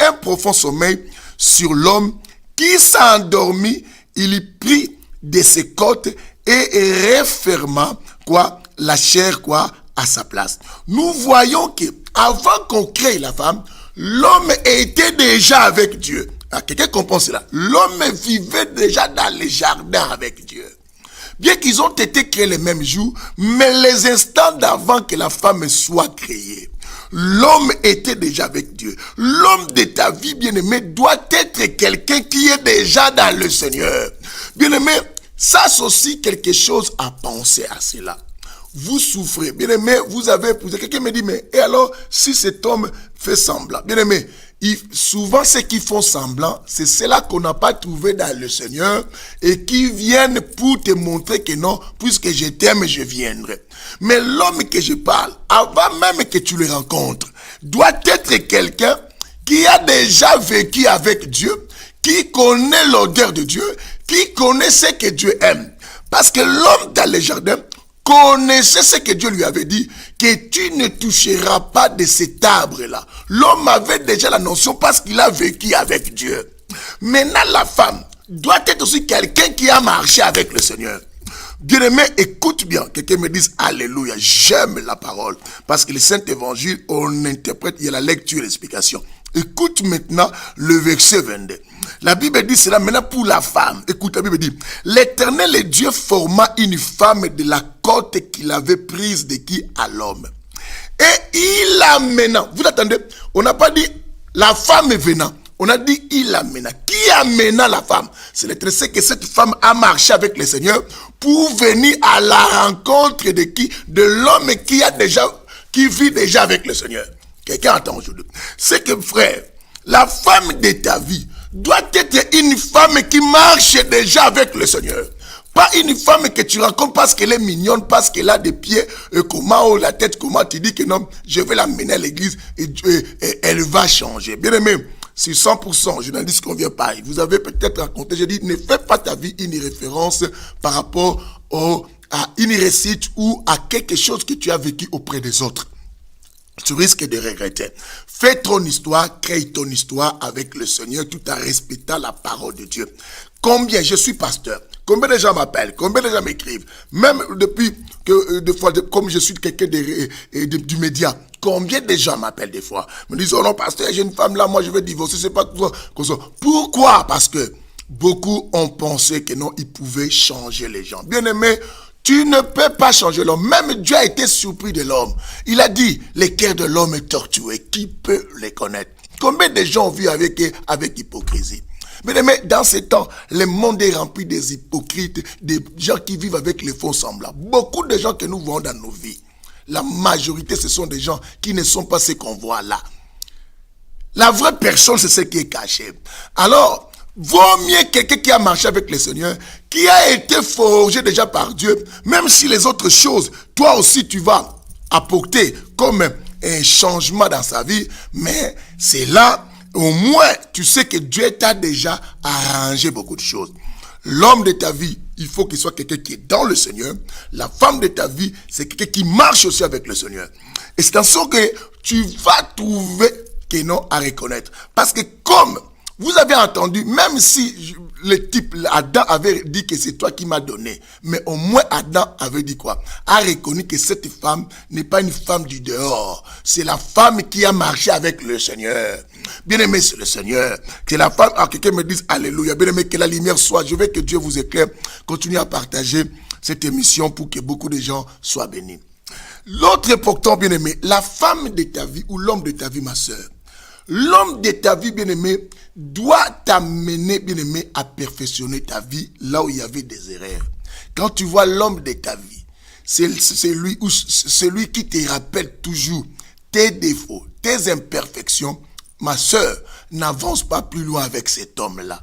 un profond sommeil sur l'homme qui s'endormit. Il y prit de ses côtes et referma quoi? La chair quoi? À sa place. Nous voyons que avant qu'on crée la femme, l'homme était déjà avec Dieu. Quelqu'un comprend cela? L'homme vivait déjà dans les jardins avec Dieu. Bien qu'ils ont été créés les mêmes jours, mais les instants d'avant que la femme soit créée, l'homme était déjà avec Dieu. L'homme de ta vie, bien-aimé, doit être quelqu'un qui est déjà dans le Seigneur. Bien-aimé, ça c'est aussi quelque chose à penser à cela. Vous souffrez. Bien-aimé, vous avez épousé. Quelqu'un me dit, mais et alors, si cet homme fait semblant? Bien-aimé, souvent, ceux qui font semblant, c'est cela qu'on n'a pas trouvé dans le Seigneur et qui viennent pour te montrer que non, puisque je t'aime, je viendrai. Mais l'homme que je parle, avant même que tu le rencontres, doit être quelqu'un qui a déjà vécu avec Dieu, qui connaît l'odeur de Dieu, qui connaît ce que Dieu aime. Parce que l'homme dans le jardin connaissait ce que Dieu lui avait dit, que tu ne toucheras pas de cet arbre-là. L'homme avait déjà la notion parce qu'il a vécu avec Dieu. Maintenant, la femme doit être aussi quelqu'un qui a marché avec le Seigneur. Bien-aimé, écoute bien. Quelqu'un me dise Alléluia, j'aime la parole. Parce que le Saint-Évangile, on interprète, il y a la lecture et l'explication. Écoute maintenant le verset 22. La Bible dit cela maintenant pour la femme. Écoute, la Bible dit, l'Éternel Dieu forma une femme de la côte qu'il avait prise de qui? À l'homme. Et il amena. Vous attendez? On n'a pas dit la femme est venant. On a dit il amena. Qui amena la femme? C'est l'Éternel. C'est que cette femme a marché avec le Seigneur pour venir à la rencontre de qui? De l'homme qui vit déjà avec le Seigneur. Quelqu'un entend aujourd'hui. C'est que frère, la femme de ta vie doit être une femme qui marche déjà avec le Seigneur. Pas une femme que tu rencontres parce qu'elle est mignonne, parce qu'elle a des pieds, comment, ou la tête, comment tu dis que non, je vais l'amener à l'église et elle va changer. Bien aimé, sur 100%, je ne dis ce qu'on vient pas. Vous avez peut-être raconté, j'ai dit, ne fais pas ta vie une référence par rapport à une récite ou à quelque chose que tu as vécu auprès des autres. Tu risques de regretter. Fais ton histoire, crée ton histoire avec le Seigneur tout en respectant la parole de Dieu. Combien, je suis pasteur, combien de gens m'appellent, combien de gens m'écrivent, même depuis que, des fois, comme je suis quelqu'un du média, combien de gens m'appellent des fois, me disent, oh non, pasteur, j'ai une femme là, moi je vais divorcer, c'est pas quoi. Pourquoi? Parce que beaucoup ont pensé que non, ils pouvaient changer les gens. Bien aimé, tu ne peux pas changer l'homme. Même Dieu a été surpris de l'homme. Il a dit, le cœur de l'homme est tortueux. Qui peut les connaître? Combien de gens vivent avec hypocrisie? Mais dans ces temps, le monde est rempli des hypocrites, des gens qui vivent avec les faux semblants. Beaucoup de gens que nous voyons dans nos vies, la majorité, ce sont des gens qui ne sont pas ce qu'on voit là. La vraie personne, c'est ce qui est caché. Alors, vaut mieux quelqu'un qui a marché avec le Seigneur, qui a été forgé déjà par Dieu, même si les autres choses, toi aussi tu vas apporter comme un changement dans sa vie, mais c'est là, au moins, tu sais que Dieu t'a déjà arrangé beaucoup de choses. L'homme de ta vie, il faut qu'il soit quelqu'un qui est dans le Seigneur. La femme de ta vie, c'est quelqu'un qui marche aussi avec le Seigneur. Et c'est en sorte que tu vas trouver qu'il non à reconnaître. Parce que comme vous avez entendu, même si le type, Adam avait dit que c'est toi qui m'as donné, mais au moins Adam avait dit quoi? A reconnu que cette femme n'est pas une femme du dehors. C'est la femme qui a marché avec le Seigneur. Bien aimé, c'est le Seigneur. Que la femme, quelqu'un me dise Alléluia. Bien aimé, que la lumière soit. Je veux que Dieu vous éclaire. Continuez à partager cette émission pour que beaucoup de gens soient bénis. L'autre important, bien aimé, la femme de ta vie ou l'homme de ta vie, ma soeur. L'homme de ta vie, bien-aimé, doit t'amener, bien-aimé, à perfectionner ta vie là où il y avait des erreurs. Quand tu vois l'homme de ta vie, c'est lui qui te rappelle toujours tes défauts, tes imperfections. Ma soeur, n'avance pas plus loin avec cet homme-là.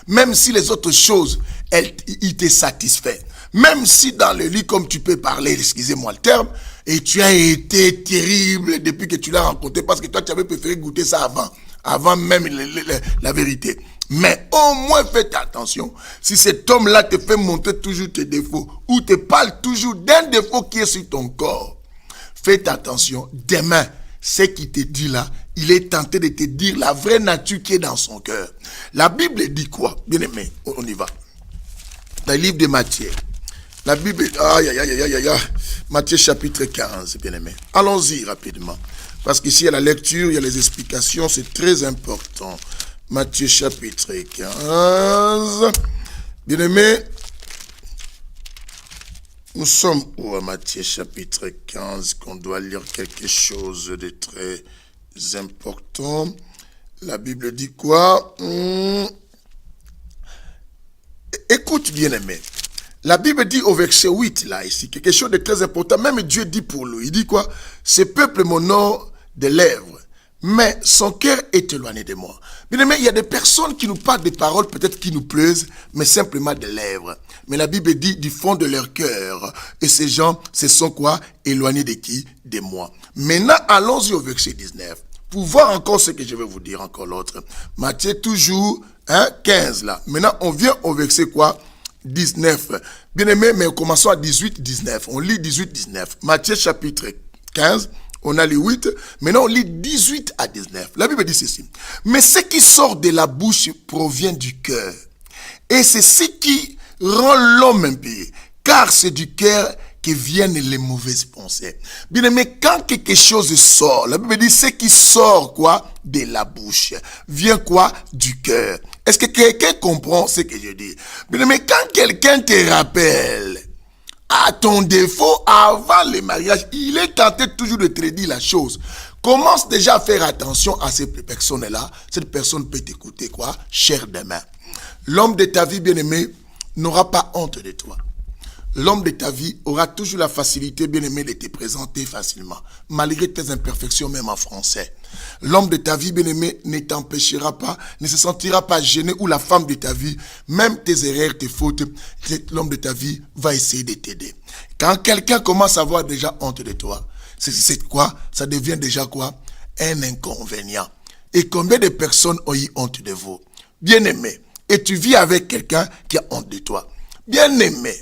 Même si les autres choses, il te satisfait. Même si dans le lit, comme tu peux parler, excusez-moi le terme, et tu as été terrible depuis que tu l'as rencontré, parce que toi, tu avais préféré goûter ça avant même la vérité. Mais au moins, faites attention. Si cet homme-là te fait montrer toujours tes défauts, ou te parle toujours d'un défaut qui est sur ton corps, faites attention. Demain, ce qu'il te dit là, il est tenté de te dire la vraie nature qui est dans son cœur. La Bible dit quoi? Bien aimé, on y va. Dans le livre de Matthieu. La Bible, Matthieu chapitre 15, bien aimé. Allons-y rapidement. Parce qu'ici, il y a la lecture, il y a les explications, c'est très important. Matthieu chapitre 15. Bien aimé, nous sommes où à Matthieu chapitre 15, qu'on doit lire quelque chose de très important. La Bible dit quoi? Écoute, bien aimé. La Bible dit au verset 8, là, ici, quelque chose de très important. Même Dieu dit pour lui, il dit quoi? Ce peuple m'honore des lèvres, mais son cœur est éloigné de moi. Bien aimé, il y a des personnes qui nous parlent des paroles peut-être qui nous plaisent, mais simplement des lèvres. Mais la Bible dit du fond de leur cœur. Et ces gens, ce sont quoi? Éloignés de qui? De moi. Maintenant, allons-y au verset 19. Pour voir encore ce que je vais vous dire, encore l'autre. Matthieu toujours, 15 là. Maintenant, on vient au verset quoi? 19. Bien aimé, mais commençons à 18, 19. On lit 18, 19. Matthieu chapitre 15, on a les 8. Maintenant, on lit 18 à 19. La Bible dit ceci. Mais ce qui sort de la bouche provient du cœur. Et c'est ce qui rend l'homme impie. Car c'est du cœur que viennent les mauvaises pensées. Bien aimé, quand quelque chose sort, la Bible dit ce qui sort quoi? De la bouche. Vient quoi? Du cœur. Est-ce que quelqu'un comprend ce que je dis? Bien aimé, quand quelqu'un te rappelle à ton défaut avant le mariage, il est tenté toujours de te dire la chose. Commence déjà à faire attention à ces personnes-là. Cette personne peut t'écouter quoi? Cher demain. L'homme de ta vie, bien aimé, n'aura pas honte de toi. L'homme de ta vie aura toujours la facilité, bien aimé, de te présenter facilement, malgré tes imperfections, même en français. L'homme de ta vie, bien aimé, ne t'empêchera pas, ne se sentira pas gêné, ou la femme de ta vie, même tes erreurs, tes fautes, l'homme de ta vie va essayer de t'aider. Quand quelqu'un commence à avoir déjà honte de toi, c'est quoi? Ça devient déjà quoi? Un inconvénient. Et combien de personnes ont eu honte de vous? Bien aimé. Et tu vis avec quelqu'un qui a honte de toi. Bien aimé.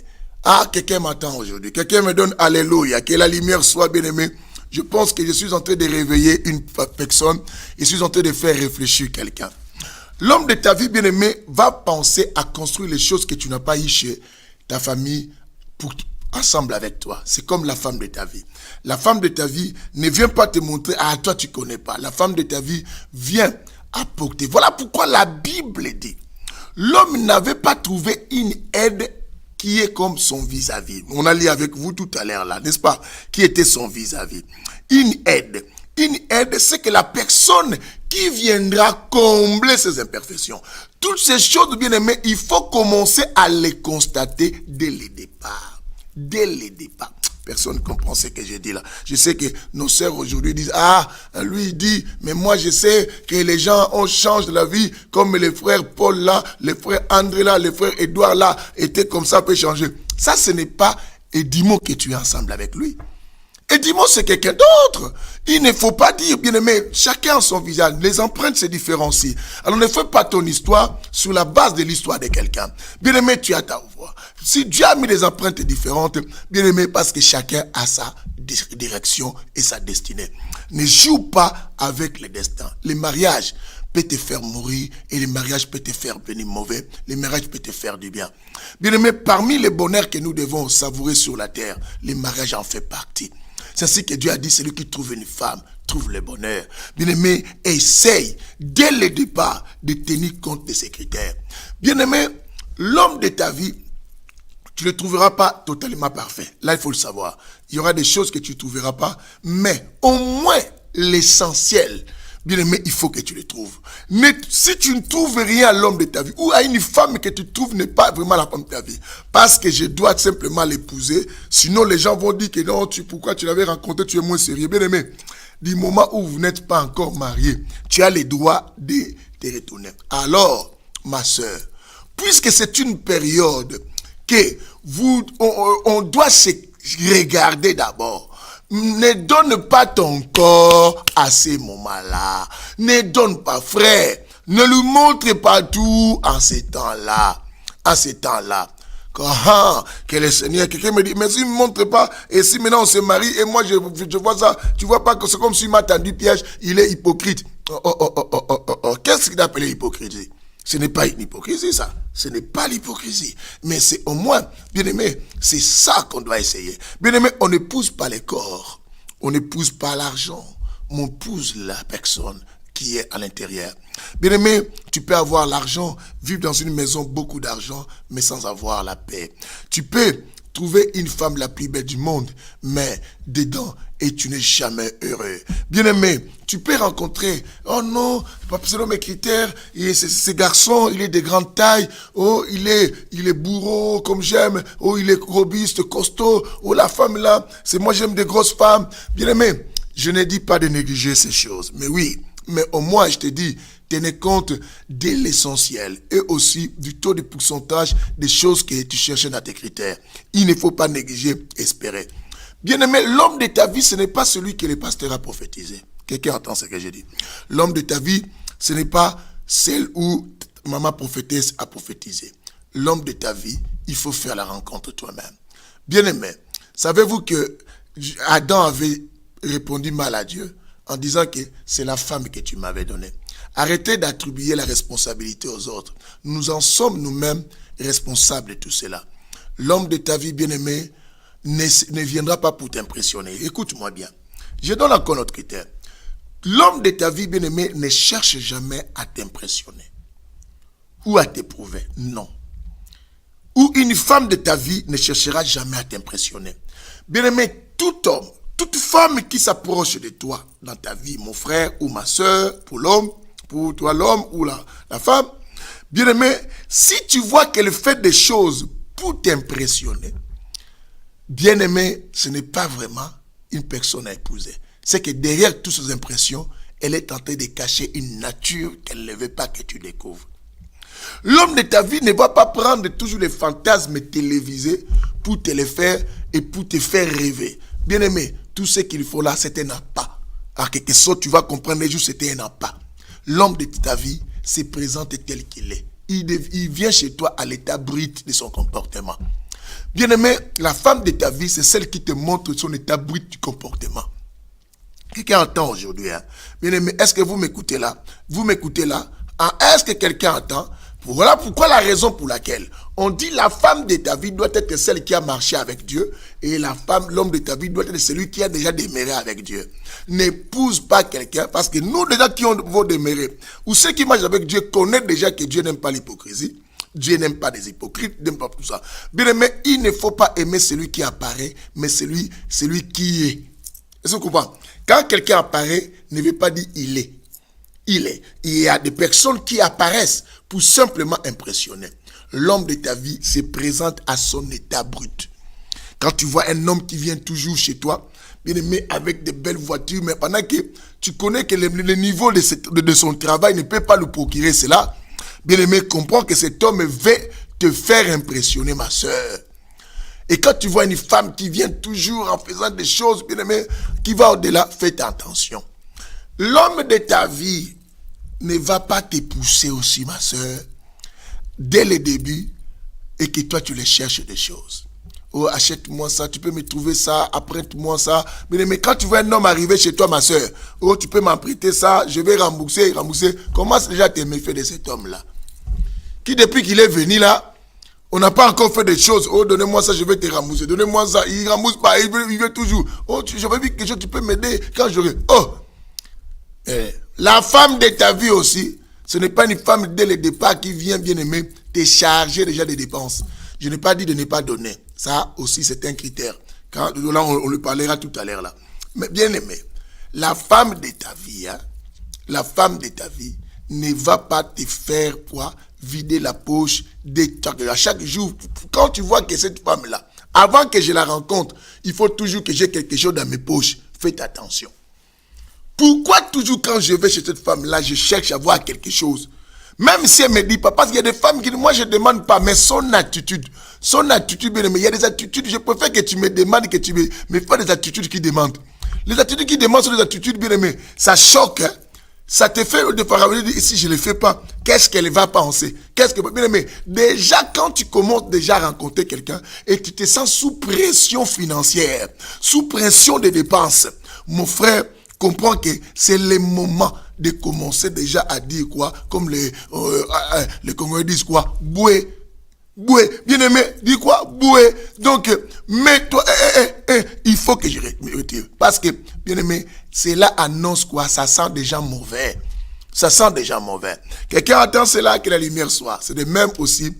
Ah, quelqu'un m'attend aujourd'hui. Quelqu'un me donne Alléluia. Que la lumière soit, bien aimée. Je pense que je suis en train de réveiller une personne. Je suis en train de faire réfléchir quelqu'un. L'homme de ta vie, bien aimé, va penser à construire les choses que tu n'as pas eues chez ta famille ensemble avec toi. C'est comme la femme de ta vie. La femme de ta vie ne vient pas te montrer, ah, toi tu connais pas. La femme de ta vie vient apporter. Voilà pourquoi la Bible dit, l'homme n'avait pas trouvé une aide qui est comme son vis-à-vis. On a lu avec vous tout à l'heure là, n'est-ce pas? Qui était son vis-à-vis. Une aide. Une aide, c'est que la personne qui viendra combler ses imperfections. Toutes ces choses, bien aimées, il faut commencer à les constater dès le départ. Dès le départ. Personne ne comprend ce que je dis là. Je sais que nos sœurs aujourd'hui disent, ah, lui il dit, mais moi je sais que les gens ont changé de la vie, comme les frères Paul là, les frères André là, les frères Édouard là, étaient comme ça, peut changer. Ça, ce n'est pas Edimo que tu es ensemble avec lui. Et dis-moi, c'est quelqu'un d'autre. Il ne faut pas dire, bien aimé, chacun a son visage. Les empreintes se différencient. Alors ne fais pas ton histoire sur la base de l'histoire de quelqu'un. Bien aimé, tu as ta voix. Si Dieu a mis des empreintes différentes, bien aimé, parce que chacun a sa direction et sa destinée. Ne joue pas avec le destin. Le mariage peut te faire mourir et le mariage peut te faire venir mauvais. Le mariage peut te faire du bien. Bien aimé, parmi les bonheurs que nous devons savourer sur la terre, le mariage en fait partie. C'est ainsi que Dieu a dit, celui qui trouve une femme, trouve le bonheur. Bien-aimé, essaye, dès le départ, de tenir compte de ces critères. Bien-aimé, l'homme de ta vie, tu ne le trouveras pas totalement parfait. Là, il faut le savoir. Il y aura des choses que tu ne trouveras pas, mais au moins l'essentiel, bien-aimé, il faut que tu le trouves. Mais si tu ne trouves rien à l'homme de ta vie, ou à une femme que tu trouves n'est pas vraiment la femme de ta vie, parce que je dois simplement l'épouser, sinon les gens vont dire que non, pourquoi tu l'avais rencontré, tu es moins sérieux. Bien-aimé, du moment où vous n'êtes pas encore marié, tu as le droit de te retourner. Alors, ma soeur, puisque c'est une période que on doit se regarder d'abord, ne donne pas ton corps à ces moments-là. Ne donne pas, frère. Ne lui montre pas tout en ces temps-là. En ces temps-là. Que le Seigneur, quelqu'un me dit, mais s'il ne me montre pas, et si maintenant on se marie, et moi je vois ça, tu vois pas que c'est comme s'il m'a tendu piège, il est hypocrite. Qu'est-ce qu'il appelle hypocrisie? Ce n'est pas une hypocrisie, ça. Ce n'est pas l'hypocrisie. Mais c'est au moins, bien-aimé, c'est ça qu'on doit essayer. Bien-aimé, on n'épouse pas les corps. On n'épouse pas l'argent. On épouse la personne qui est à l'intérieur. Bien-aimé, tu peux avoir l'argent, vivre dans une maison, beaucoup d'argent, mais sans avoir la paix. Tu peux trouver une femme la plus belle du monde, mais dedans, et tu n'es jamais heureux. Bien-aimé, tu peux rencontrer, oh non, pas selon mes critères, ce garçon, il est de grande taille, oh, il est bourreau, comme j'aime, oh, il est robuste, costaud, oh, la femme là, moi j'aime des grosses femmes. Bien-aimé, je ne dis pas de négliger ces choses, mais oui, mais au moins je te dis, tenez compte de l'essentiel et aussi du taux de pourcentage des choses que tu cherches dans tes critères. Il ne faut pas négliger, espérer. Bien-aimé, l'homme de ta vie, ce n'est pas celui que le pasteur a prophétisé. Quelqu'un entend ce que je dis. L'homme de ta vie, ce n'est pas celle où maman prophétesse a prophétisé. L'homme de ta vie, il faut faire la rencontre toi-même. Bien-aimé, savez-vous que Adam avait répondu mal à Dieu en disant que c'est la femme que tu m'avais donnée. Arrêtez d'attribuer la responsabilité aux autres. Nous en sommes nous-mêmes responsables de tout cela. L'homme de ta vie, bien-aimé, ne viendra pas pour t'impressionner. Écoute-moi bien. Je donne encore notre critère. L'homme de ta vie, bien-aimé, ne cherche jamais à t'impressionner ou à t'éprouver. Non. Ou une femme de ta vie ne cherchera jamais à t'impressionner. Bien-aimé, tout homme, toute femme qui s'approche de toi dans ta vie, mon frère ou ma soeur, pour l'homme, pour toi l'homme ou la femme, bien-aimé, si tu vois qu'elle fait des choses pour t'impressionner, bien-aimé, ce n'est pas vraiment une personne à épouser. C'est que derrière toutes ces impressions, elle est en train de cacher une nature qu'elle ne veut pas que tu découvres. L'homme de ta vie ne va pas prendre toujours les fantasmes télévisés pour te les faire et pour te faire rêver. Bien-aimé, tout ce qu'il faut là, c'est un appât. À quelque chose, tu vas comprendre les jours, c'était un appât. L'homme de ta vie se présente tel qu'il est. Il vient chez toi à l'état brut de son comportement. Bien-aimé, la femme de ta vie, c'est celle qui te montre son état brut du comportement. Quelqu'un entend aujourd'hui, hein? Bien-aimé, est-ce que vous m'écoutez là? Vous m'écoutez là? Ah, est-ce que quelqu'un entend? Voilà pourquoi la raison pour laquelle on dit la femme de ta vie doit être celle qui a marché avec Dieu et l'homme de ta vie doit être celui qui a déjà demeuré avec Dieu. N'épouse pas quelqu'un parce que nous déjà qui vont demeurer ou ceux qui marchent avec Dieu connaissent déjà que Dieu n'aime pas l'hypocrisie. Dieu n'aime pas des hypocrites, n'aime pas tout ça. Bien aimé, il ne faut pas aimer celui qui apparaît, mais celui qui est. Est-ce que vous comprenez? Quand quelqu'un apparaît, ne veut pas dire il est. Il est. Il y a des personnes qui apparaissent pour simplement impressionner. L'homme de ta vie se présente à son état brut. Quand tu vois un homme qui vient toujours chez toi, bien aimé, avec de belles voitures, mais pendant que tu connais que le niveau de son travail ne peut pas lui procurer cela, bien aimé, comprends que cet homme veut te faire impressionner, ma soeur. Et quand tu vois une femme qui vient toujours en faisant des choses, bien aimé, qui va au-delà, fais attention. L'homme de ta vie ne va pas te pousser aussi, ma soeur, dès le début, et que toi, tu les cherches des choses. Oh, achète-moi ça, tu peux me trouver ça, apprête-moi ça. Mais quand tu vois un homme arriver chez toi, ma soeur, oh, tu peux m'emprunter ça, je vais rembourser. Commence déjà à te méfier de cet homme-là. Qui, depuis qu'il est venu là, on n'a pas encore fait des choses. Oh, donnez-moi ça, je vais te rembourser. Donnez-moi ça, il ne rembourse pas, il veut toujours. Oh, j'avais vu quelque chose, tu peux m'aider quand j'aurai. Oh, la femme de ta vie aussi, ce n'est pas une femme dès le départ qui vient, bien aimé, te charger déjà des dépenses. Je n'ai pas dit de ne pas donner. Ça aussi, c'est un critère. Quand, là, on le parlera tout à l'heure là. Mais bien aimé, la femme de ta vie, hein, la femme de ta vie ne va pas te faire quoi, vider la poche à chaque jour. Quand tu vois que cette femme-là, avant que je la rencontre, il faut toujours que j'ai quelque chose dans mes poches. Faites attention. Pourquoi toujours quand je vais chez cette femme-là, je cherche à voir quelque chose? Même si elle me dit pas, parce qu'il y a des femmes qui disent, moi je ne demande pas, mais son attitude, bien aimé, il y a des attitudes, je préfère que tu me demandes, que tu me fasses des attitudes qui demandent. Les attitudes qui demandent sont des attitudes, bien aimé, ça choque, hein? Ça te fait de parler, si je ne le fais pas, qu'est-ce qu'elle va penser? Qu'est-ce que, bien aimé, déjà quand tu commences déjà à rencontrer quelqu'un et tu te sens sous pression financière, sous pression des dépenses, mon frère, comprends que c'est le moment de commencer déjà à dire quoi, comme les Congolais disent quoi, boué, bien aimé, dis quoi, boué. Donc, mets-toi, il faut que je retire. Parce que, bien aimé, cela annonce quoi, ça sent déjà mauvais. Ça sent déjà mauvais. Quelqu'un attend cela que la lumière soit. C'est de même aussi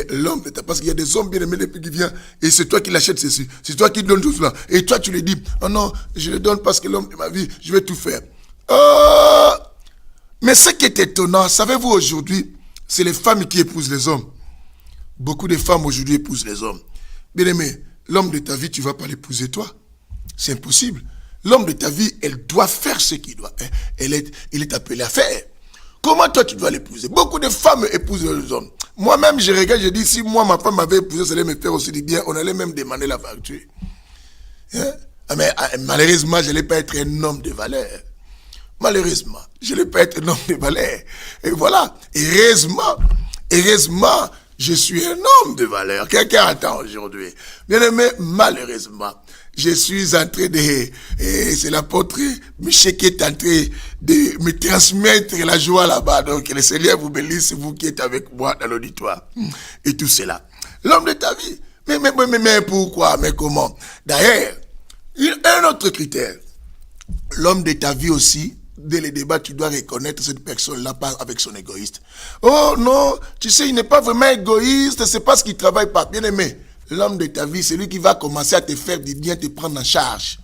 l'homme. Parce qu'il y a des hommes bien aimés depuis qu'ils viennent et c'est toi qui l'achètes ceci. C'est toi qui donnes tout cela. Et toi tu lui dis, oh non, je le donne parce que l'homme de ma vie, je vais tout faire. Mais ce qui est étonnant, savez-vous aujourd'hui, c'est les femmes qui épousent les hommes. Beaucoup de femmes aujourd'hui épousent les hommes. Bien aimé, l'homme de ta vie, tu ne vas pas l'épouser toi. C'est impossible. L'homme de ta vie, elle doit faire ce qu'il doit. Il est appelé à faire. Comment toi tu dois l'épouser? Beaucoup de femmes épousent les hommes. Moi-même, je regarde, je dis, si moi, ma femme m'avait épousé, ça allait me faire aussi du bien, on allait même demander la facture. Hein? Mais malheureusement, je n'allais pas être un homme de valeur. Malheureusement, je n'allais pas être un homme de valeur. Et voilà, heureusement, je suis un homme de valeur. Quelqu'un attend aujourd'hui. Bien aimé, malheureusement, je suis en train de... c'est l'apôtre Michel qui est en train de me transmettre la joie là-bas. Donc, le Seigneur vous bénisse, vous qui êtes avec moi dans l'auditoire. Et tout cela. L'homme de ta vie. Mais pourquoi? Mais comment? D'ailleurs, un autre critère. L'homme de ta vie aussi, dès le débat, tu dois reconnaître cette personne-là pas avec son égoïste. Oh non, tu sais, il n'est pas vraiment égoïste, c'est parce qu'il ne travaille pas. Bien aimé, l'homme de ta vie, c'est lui qui va commencer à te faire du bien, te prendre en charge.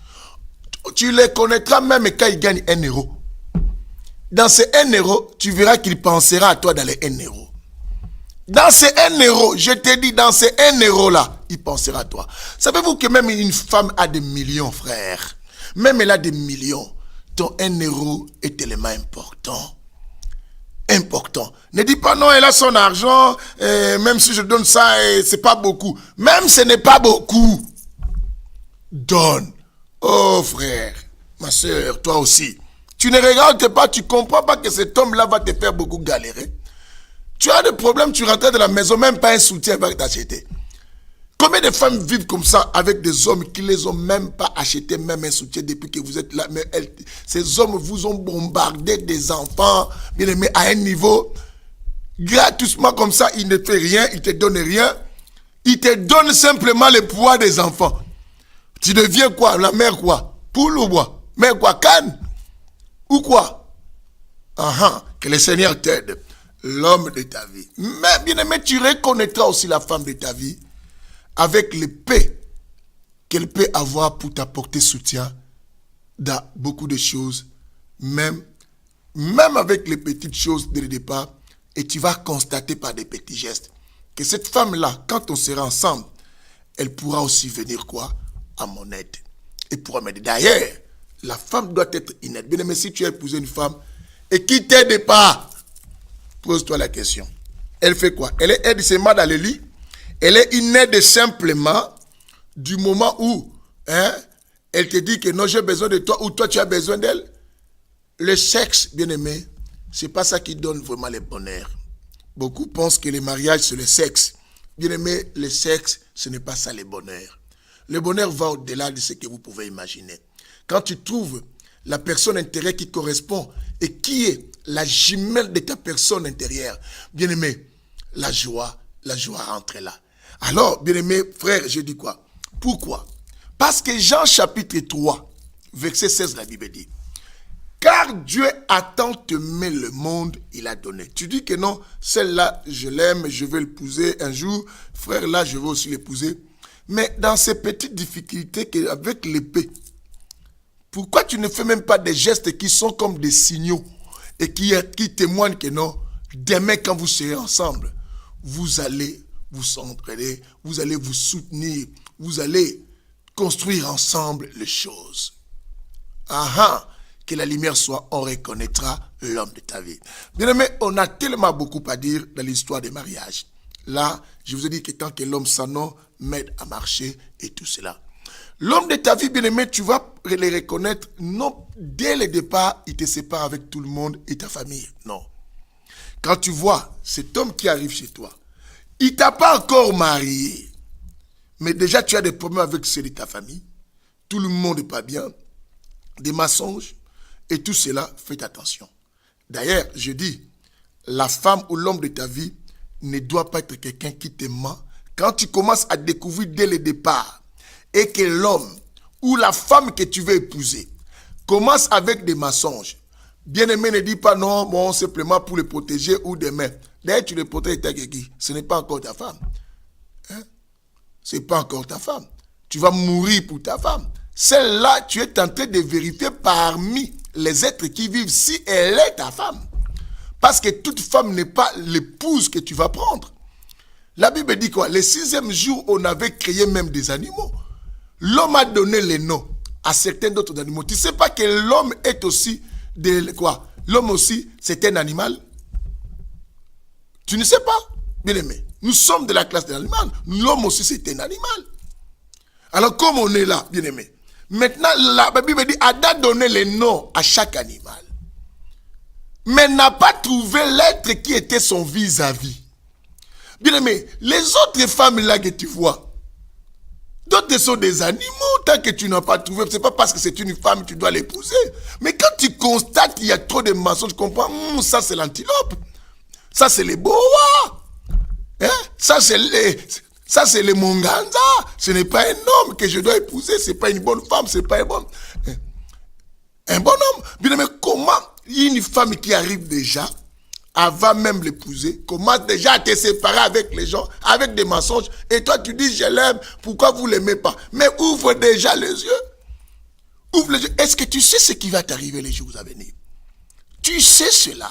Tu le connaîtras même quand il gagne 1 euro. Dans ces 1 euro, tu verras qu'il pensera à toi dans les 1 euro. Dans ces 1 euro, je te dis, dans ces 1 euro là, il pensera à toi. Savez-vous que même une femme a des millions, frère? Même elle a des millions. Ton 1 euro est tellement important. Important. Ne dis pas non, elle a son argent, même si je donne ça, c'est pas beaucoup. Même ce n'est pas beaucoup. Donne. Oh frère, ma soeur, toi aussi. Tu ne regardes pas, tu ne comprends pas que cet homme-là va te faire beaucoup galérer. Tu as des problèmes, tu rentres de la maison, même pas un soutien va t'acheter. Combien de femmes vivent comme ça avec des hommes qui ne les ont même pas acheté, même un soutien depuis que vous êtes là. Mais ces hommes vous ont bombardé des enfants, bien aimés, à un niveau, gratuitement comme ça, ils ne font rien, ils ne te donnent rien. Ils te donnent simplement le poids des enfants. Tu deviens quoi? La mère quoi? Poule ou bois? Mère quoi? Canne? Ou quoi? Que le Seigneur t'aide. L'homme de ta vie. Mais bien aimé, tu reconnaîtras aussi la femme de ta vie avec le paix qu'elle peut avoir pour t'apporter soutien dans beaucoup de choses, même avec les petites choses dès le départ, et tu vas constater par des petits gestes que cette femme-là, quand on sera ensemble, elle pourra aussi venir quoi? À mon aide. Et pourra m'aider. D'ailleurs, la femme doit être inerte. Bien aimé, si tu as épousé une femme et qui t'aide pas, pose-toi la question. Elle fait quoi? Elle est aide seulement dans le lit. Elle est une aide simplement du moment où elle te dit que non, j'ai besoin de toi ou toi tu as besoin d'elle, le sexe, bien aimé, c'est pas ça qui donne vraiment le bonheur. Beaucoup pensent que le mariage c'est le sexe. Bien aimé, le sexe, ce n'est pas ça le bonheur. Le bonheur va au-delà de ce que vous pouvez imaginer. Quand tu trouves la personne intérieure qui correspond et qui est la jumelle de ta personne intérieure, bien aimé, la joie rentre là. Alors, bien aimé frère, je dis quoi? Pourquoi? Parce que Jean chapitre 3, verset 16, la Bible dit, car Dieu a tant aimé le monde, il a donné. Tu dis que non, celle-là, je l'aime, je veux l'épouser un jour. Frère, là, je veux aussi l'épouser. Mais dans ces petites difficultés avec l'épée, pourquoi tu ne fais même pas des gestes qui sont comme des signaux et qui témoignent que non, demain quand vous serez ensemble, vous allez vous entraider, vous allez vous soutenir, vous allez construire ensemble les choses. Que la lumière soit, on reconnaîtra l'homme de ta vie. Bien aimé, on a tellement beaucoup à dire dans l'histoire des mariages. Là, je vous ai dit que tant que l'homme sans nom m'aide à marcher et tout cela. L'homme de ta vie, bien aimé, tu vas les reconnaître, non, dès le départ, il te sépare avec tout le monde et ta famille. Non. Quand tu vois cet homme qui arrive chez toi, il ne t'a pas encore marié, mais déjà tu as des problèmes avec ceux de ta famille, tout le monde n'est pas bien, des mensonges, et tout cela, faites attention. D'ailleurs, je dis, la femme ou l'homme de ta vie ne doit pas être quelqu'un qui te ment. Quand tu commences à découvrir dès le départ et que l'homme ou la femme que tu veux épouser commence avec des mensonges, bien-aimé, ne dis pas non, bon, simplement pour le protéger ou demain. D'ailleurs, tu le protèges avec qui? Ce n'est pas encore ta femme. Ce n'est pas encore ta femme. Tu vas mourir pour ta femme. Celle-là, tu es en train de vérifier parmi les êtres qui vivent si elle est ta femme. Parce que toute femme n'est pas l'épouse que tu vas prendre. La Bible dit quoi? Le 6e jour, on avait créé même des animaux. L'homme a donné les noms à certains d'autres animaux. Tu ne sais pas que l'homme est aussi quoi? L'homme aussi, c'est un animal. Tu ne sais pas, bien aimé. Nous sommes de la classe de l'animal. L'homme aussi, c'est un animal. Alors, comme on est là, bien aimé, maintenant, la Bible dit, Adam a donné les noms à chaque animal. Mais n'a pas trouvé l'être qui était son vis-à-vis. Bien aimé, les autres femmes là que tu vois, d'autres sont des animaux. Tant que tu n'as pas trouvé, ce n'est pas parce que c'est une femme que tu dois l'épouser. Mais quand tu constates qu'il y a trop de mensonges, tu comprends, ça c'est l'antilope. Ça c'est les boas. Ça c'est les monganza. Ce n'est pas un homme que je dois épouser. Ce n'est pas une bonne femme. Ce n'est pas un bon homme. Bien aimé, comment une femme qui arrive déjà, avant même l'épouser, commence déjà à te séparer avec les gens, avec des mensonges, et toi tu dis je l'aime, pourquoi vous ne l'aimez pas? Mais ouvre déjà les yeux. Ouvre les yeux. Est-ce que tu sais ce qui va t'arriver les jours à venir? Tu sais cela.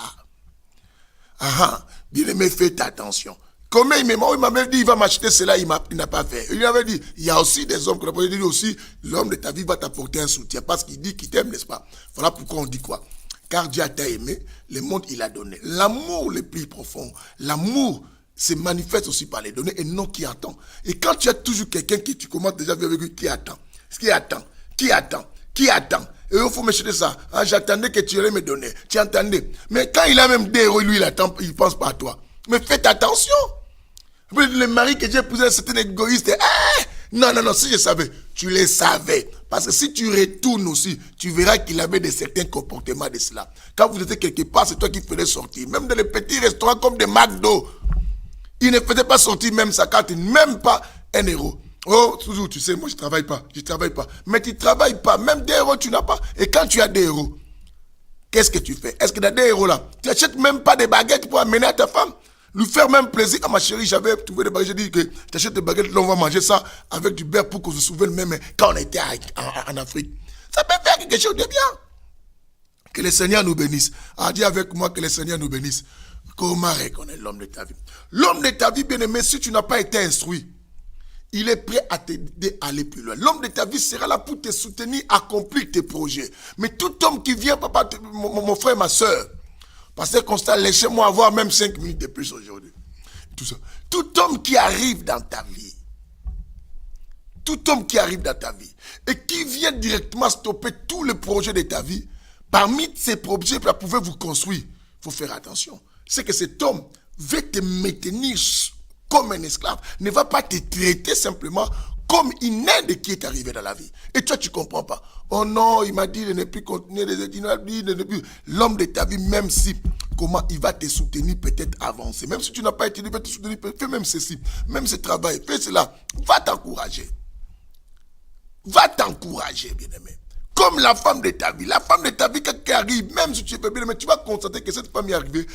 Bien aimé, faites attention. Combien il m'avait dit, il va m'acheter cela, il n'a pas fait. Il m'avait dit, il y a aussi des hommes qui dit aussi, l'homme de ta vie va t'apporter un soutien, parce qu'il dit qu'il t'aime, n'est-ce pas? Voilà pourquoi on dit quoi? Car Dieu t'a aimé, le monde il a donné. L'amour le plus profond, l'amour se manifeste aussi par les données et non qui attend. Et quand tu as toujours quelqu'un qui tu commences déjà avec lui, qui attend. Et il faut me chercher ça. J'attendais que tu allais me donner. Tu entendais. Mais quand il a même des héros, lui il attend, il ne pense pas à toi. Mais faites attention. Le mari que j'ai épousé, c'était un égoïste. Non, si je savais, tu le savais. Parce que si tu retournes aussi, tu verras qu'il avait de certains comportements de cela. Quand vous étiez quelque part, c'est toi qui faisais sortir. Même dans les petits restaurants comme des McDo, il ne faisait pas sortir même sa carte, même pas un euro. Oh, toujours, tu sais, moi je ne travaille pas. Mais tu ne travailles pas, même des euros tu n'as pas. Et quand tu as des euros, qu'est-ce que tu fais? Est-ce que dans des euros là, tu n'achètes même pas des baguettes pour amener à ta femme? Lui faire même plaisir. Ma chérie, j'avais trouvé des baguettes. J'ai dit que tu achètes des baguettes, là on va manger ça avec du beurre pour qu'on se souvienne même quand on était en Afrique. Ça peut faire quelque chose de bien. Que le Seigneur nous bénisse. Dis avec moi que le Seigneur nous bénisse. Comment reconnaître l'homme de ta vie? L'homme de ta vie, bien aimé, si tu n'as pas été instruit, il est prêt à t'aider à aller plus loin. L'homme de ta vie sera là pour te soutenir, accomplir tes projets. Mais tout homme qui vient, papa, mon frère, ma soeur, parce que constat, laissez-moi avoir même 5 minutes de plus aujourd'hui. Tout ça. Tout homme qui arrive dans ta vie, tout homme qui arrive dans ta vie et qui vient directement stopper tous les projets de ta vie, parmi ces projets pour pouvoir vous construire, il faut faire attention. C'est que cet homme veut te maintenir comme un esclave, ne va pas te traiter simplement comme une aide qui est arrivée dans la vie. Et toi, tu ne comprends pas. Oh non, il m'a dit de ne plus continuer les études, de ne plus. L'homme de ta vie, même si, comment il va te soutenir, peut-être avancer. Même si tu n'as pas été, il va te soutenir, fais même ceci, même ce travail, fais cela. Va t'encourager. Va t'encourager, bien-aimé. Comme la femme de ta vie. La femme de ta vie, quand elle arrive, même si tu es bien, mais tu vas constater que cette femme est arrivée,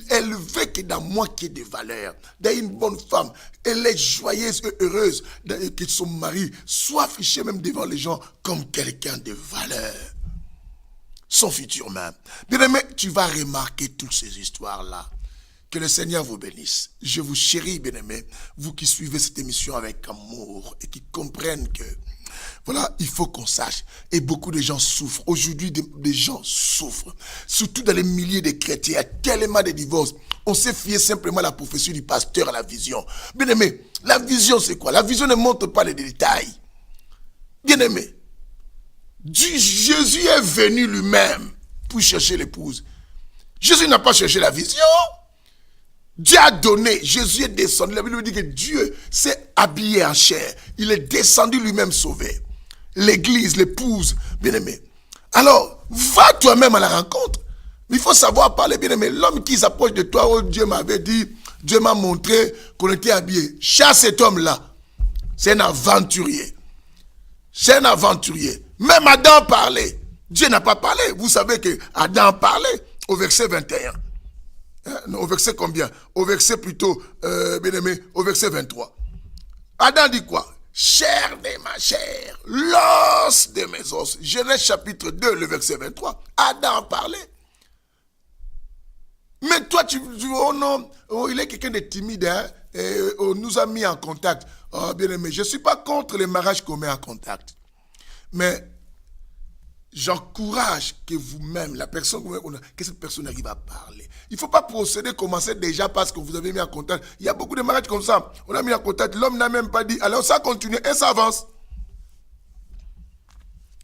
elle veut que dans moi qu'il y ait des valeurs. Dans une bonne femme, elle est joyeuse et heureuse que son mari soit affiché même devant les gens comme quelqu'un de valeur. Son futur même. Bien-aimé, tu vas remarquer toutes ces histoires-là. Que le Seigneur vous bénisse. Je vous chéris, bien-aimé, vous qui suivez cette émission avec amour et qui comprennent que voilà, il faut qu'on sache. Et beaucoup de gens souffrent. Aujourd'hui, des gens souffrent. Surtout dans les milliers de chrétiens. Il y a tellement de divorces. On s'est fié simplement à la prophétie du pasteur, à la vision. Bien-aimé, la vision c'est quoi? La vision ne montre pas les détails. Bien-aimé, Jésus est venu lui-même pour chercher l'épouse. Jésus n'a pas cherché la vision. Dieu a donné, Jésus est descendu. La Bible dit que Dieu s'est habillé en chair. Il est descendu lui-même sauver. L'église, l'épouse, bien-aimé. Alors, va toi-même à la rencontre. Il faut savoir parler, bien-aimé. L'homme qui s'approche de toi, oh, Dieu m'avait dit, Dieu m'a montré qu'on était habillé. Chasse cet homme-là. C'est un aventurier. C'est un aventurier. Même Adam parlait. Dieu n'a pas parlé. Vous savez que Adam parlait au verset 21. Au verset combien? Au verset plutôt, bien-aimé, au verset 23. Adam dit quoi? Chair de ma chair, l'os de mes os. Genèse chapitre 2, le verset 23. Adam parlait. Mais toi, oh non, oh, il est quelqu'un de timide, hein? On nous a mis en contact. Oh, bien-aimé, je ne suis pas contre les mariages qu'on met en contact. Mais j'encourage que vous-même, la personne, que cette personne arrive à parler. Il ne faut pas procéder, commencer déjà parce que vous avez mis en contact. Il y a beaucoup de mariages comme ça. On a mis en contact, l'homme n'a même pas dit. Alors ça continue et ça avance.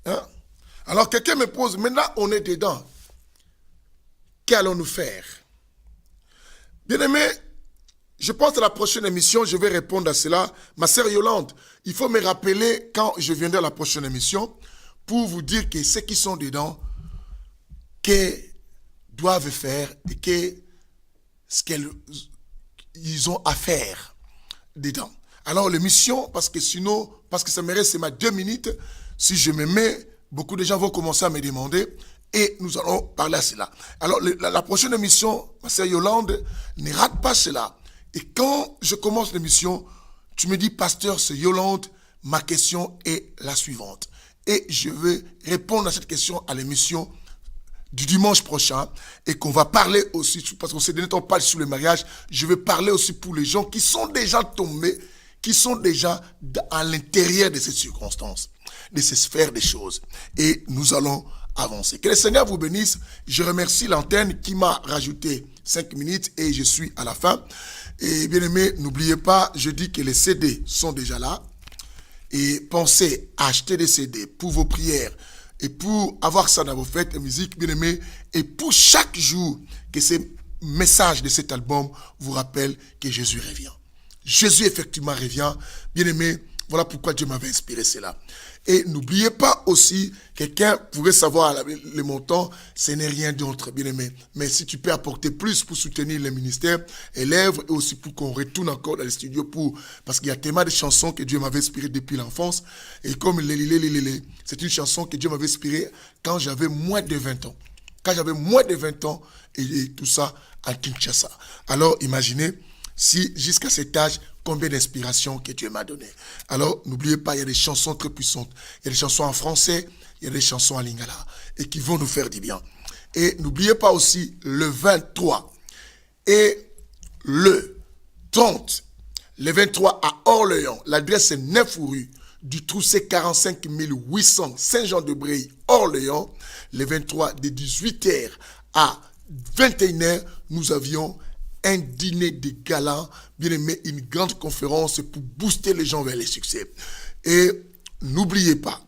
Hein? Alors quelqu'un me pose, maintenant on est dedans. Qu'allons-nous faire? Bien-aimé, je pense à la prochaine émission, je vais répondre à cela. Ma sœur Yolande, il faut me rappeler quand je viendrai à la prochaine émission pour vous dire que ceux qui sont dedans, que doivent faire et que ce qu'ils ont à faire dedans. Alors l'émission, parce que sinon, parce que ça me reste seulement 2 minutes, si je me mets, beaucoup de gens vont commencer à me demander et nous allons parler à cela. Alors la prochaine émission, ma sœur Yolande, ne rate pas cela. Et quand je commence l'émission, tu me dis, pasteur, c'est Yolande, ma question est la suivante. Et je vais répondre à cette question à l'émission du dimanche prochain et qu'on va parler aussi, parce qu'on s'est donné temps parle sur le mariage, je vais parler aussi pour les gens qui sont déjà tombés, qui sont déjà à l'intérieur de ces circonstances, de ces sphères des choses. Et nous allons avancer. Que le Seigneur vous bénisse. Je remercie l'antenne qui m'a rajouté 5 minutes et je suis à la fin. Et bien aimé, n'oubliez pas, je dis que les CD sont déjà là. Et pensez à acheter des CD pour vos prières et pour avoir ça dans vos fêtes et musique, bien aimé. Et pour chaque jour que ces messages de cet album vous rappellent que Jésus revient. Jésus effectivement revient. Bien aimé, voilà pourquoi Dieu m'avait inspiré cela. Et n'oubliez pas aussi, quelqu'un pourrait savoir le montant, ce n'est rien d'autre, bien aimé. Mais si tu peux apporter plus pour soutenir les ministères et l'œuvre, et aussi pour qu'on retourne encore dans les studios parce qu'il y a tellement de chansons que Dieu m'avait inspiré depuis l'enfance. Et comme c'est une chanson que Dieu m'avait inspirée quand j'avais moins de 20 ans. Quand j'avais moins de 20 ans et tout ça à Kinshasa. Alors imaginez, si jusqu'à cet âge, combien d'inspirations que Dieu m'a donné. Alors, n'oubliez pas, il y a des chansons très puissantes. Il y a des chansons en français, il y a des chansons en lingala. Et qui vont nous faire du bien. Et n'oubliez pas aussi le 23 et le 30. Le 23 à Orléans. L'adresse est 9 rue du Trousset 45 800 Saint-Jean-de-Bréhy, Orléans. Le 23 de 18h à 21h, nous avions un dîner de gala, bien aimé, une grande conférence pour booster les gens vers les succès. Et n'oubliez pas,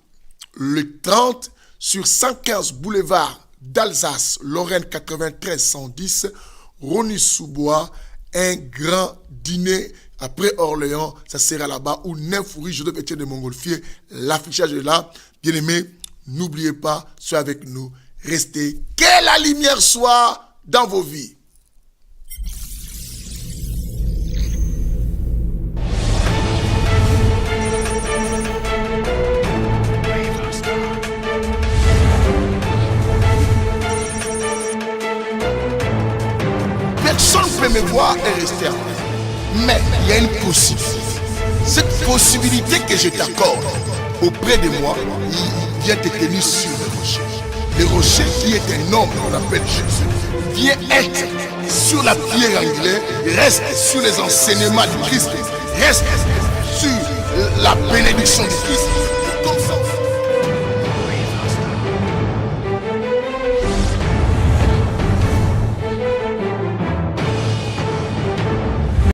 le 30 sur 115 boulevard d'Alsace, Lorraine 93 110, Rony-sous-Bois, un grand dîner après Orléans, ça sera là-bas, où Nefoury, Joseph Etienne de Montgolfier, l'affichage est là. Bien aimé, n'oubliez pas, soyez avec nous, restez, que la lumière soit dans vos vies. Personne ne peut me voir et rester en paix. Mais il y a une possibilité. Cette possibilité que je t'accorde auprès de moi, il vient te tenir sur le rocher. Le rocher qui est un homme qu'on appelle Jésus, vient être sur la pierre angulaire, reste sur les enseignements du Christ, reste sur la bénédiction du Christ.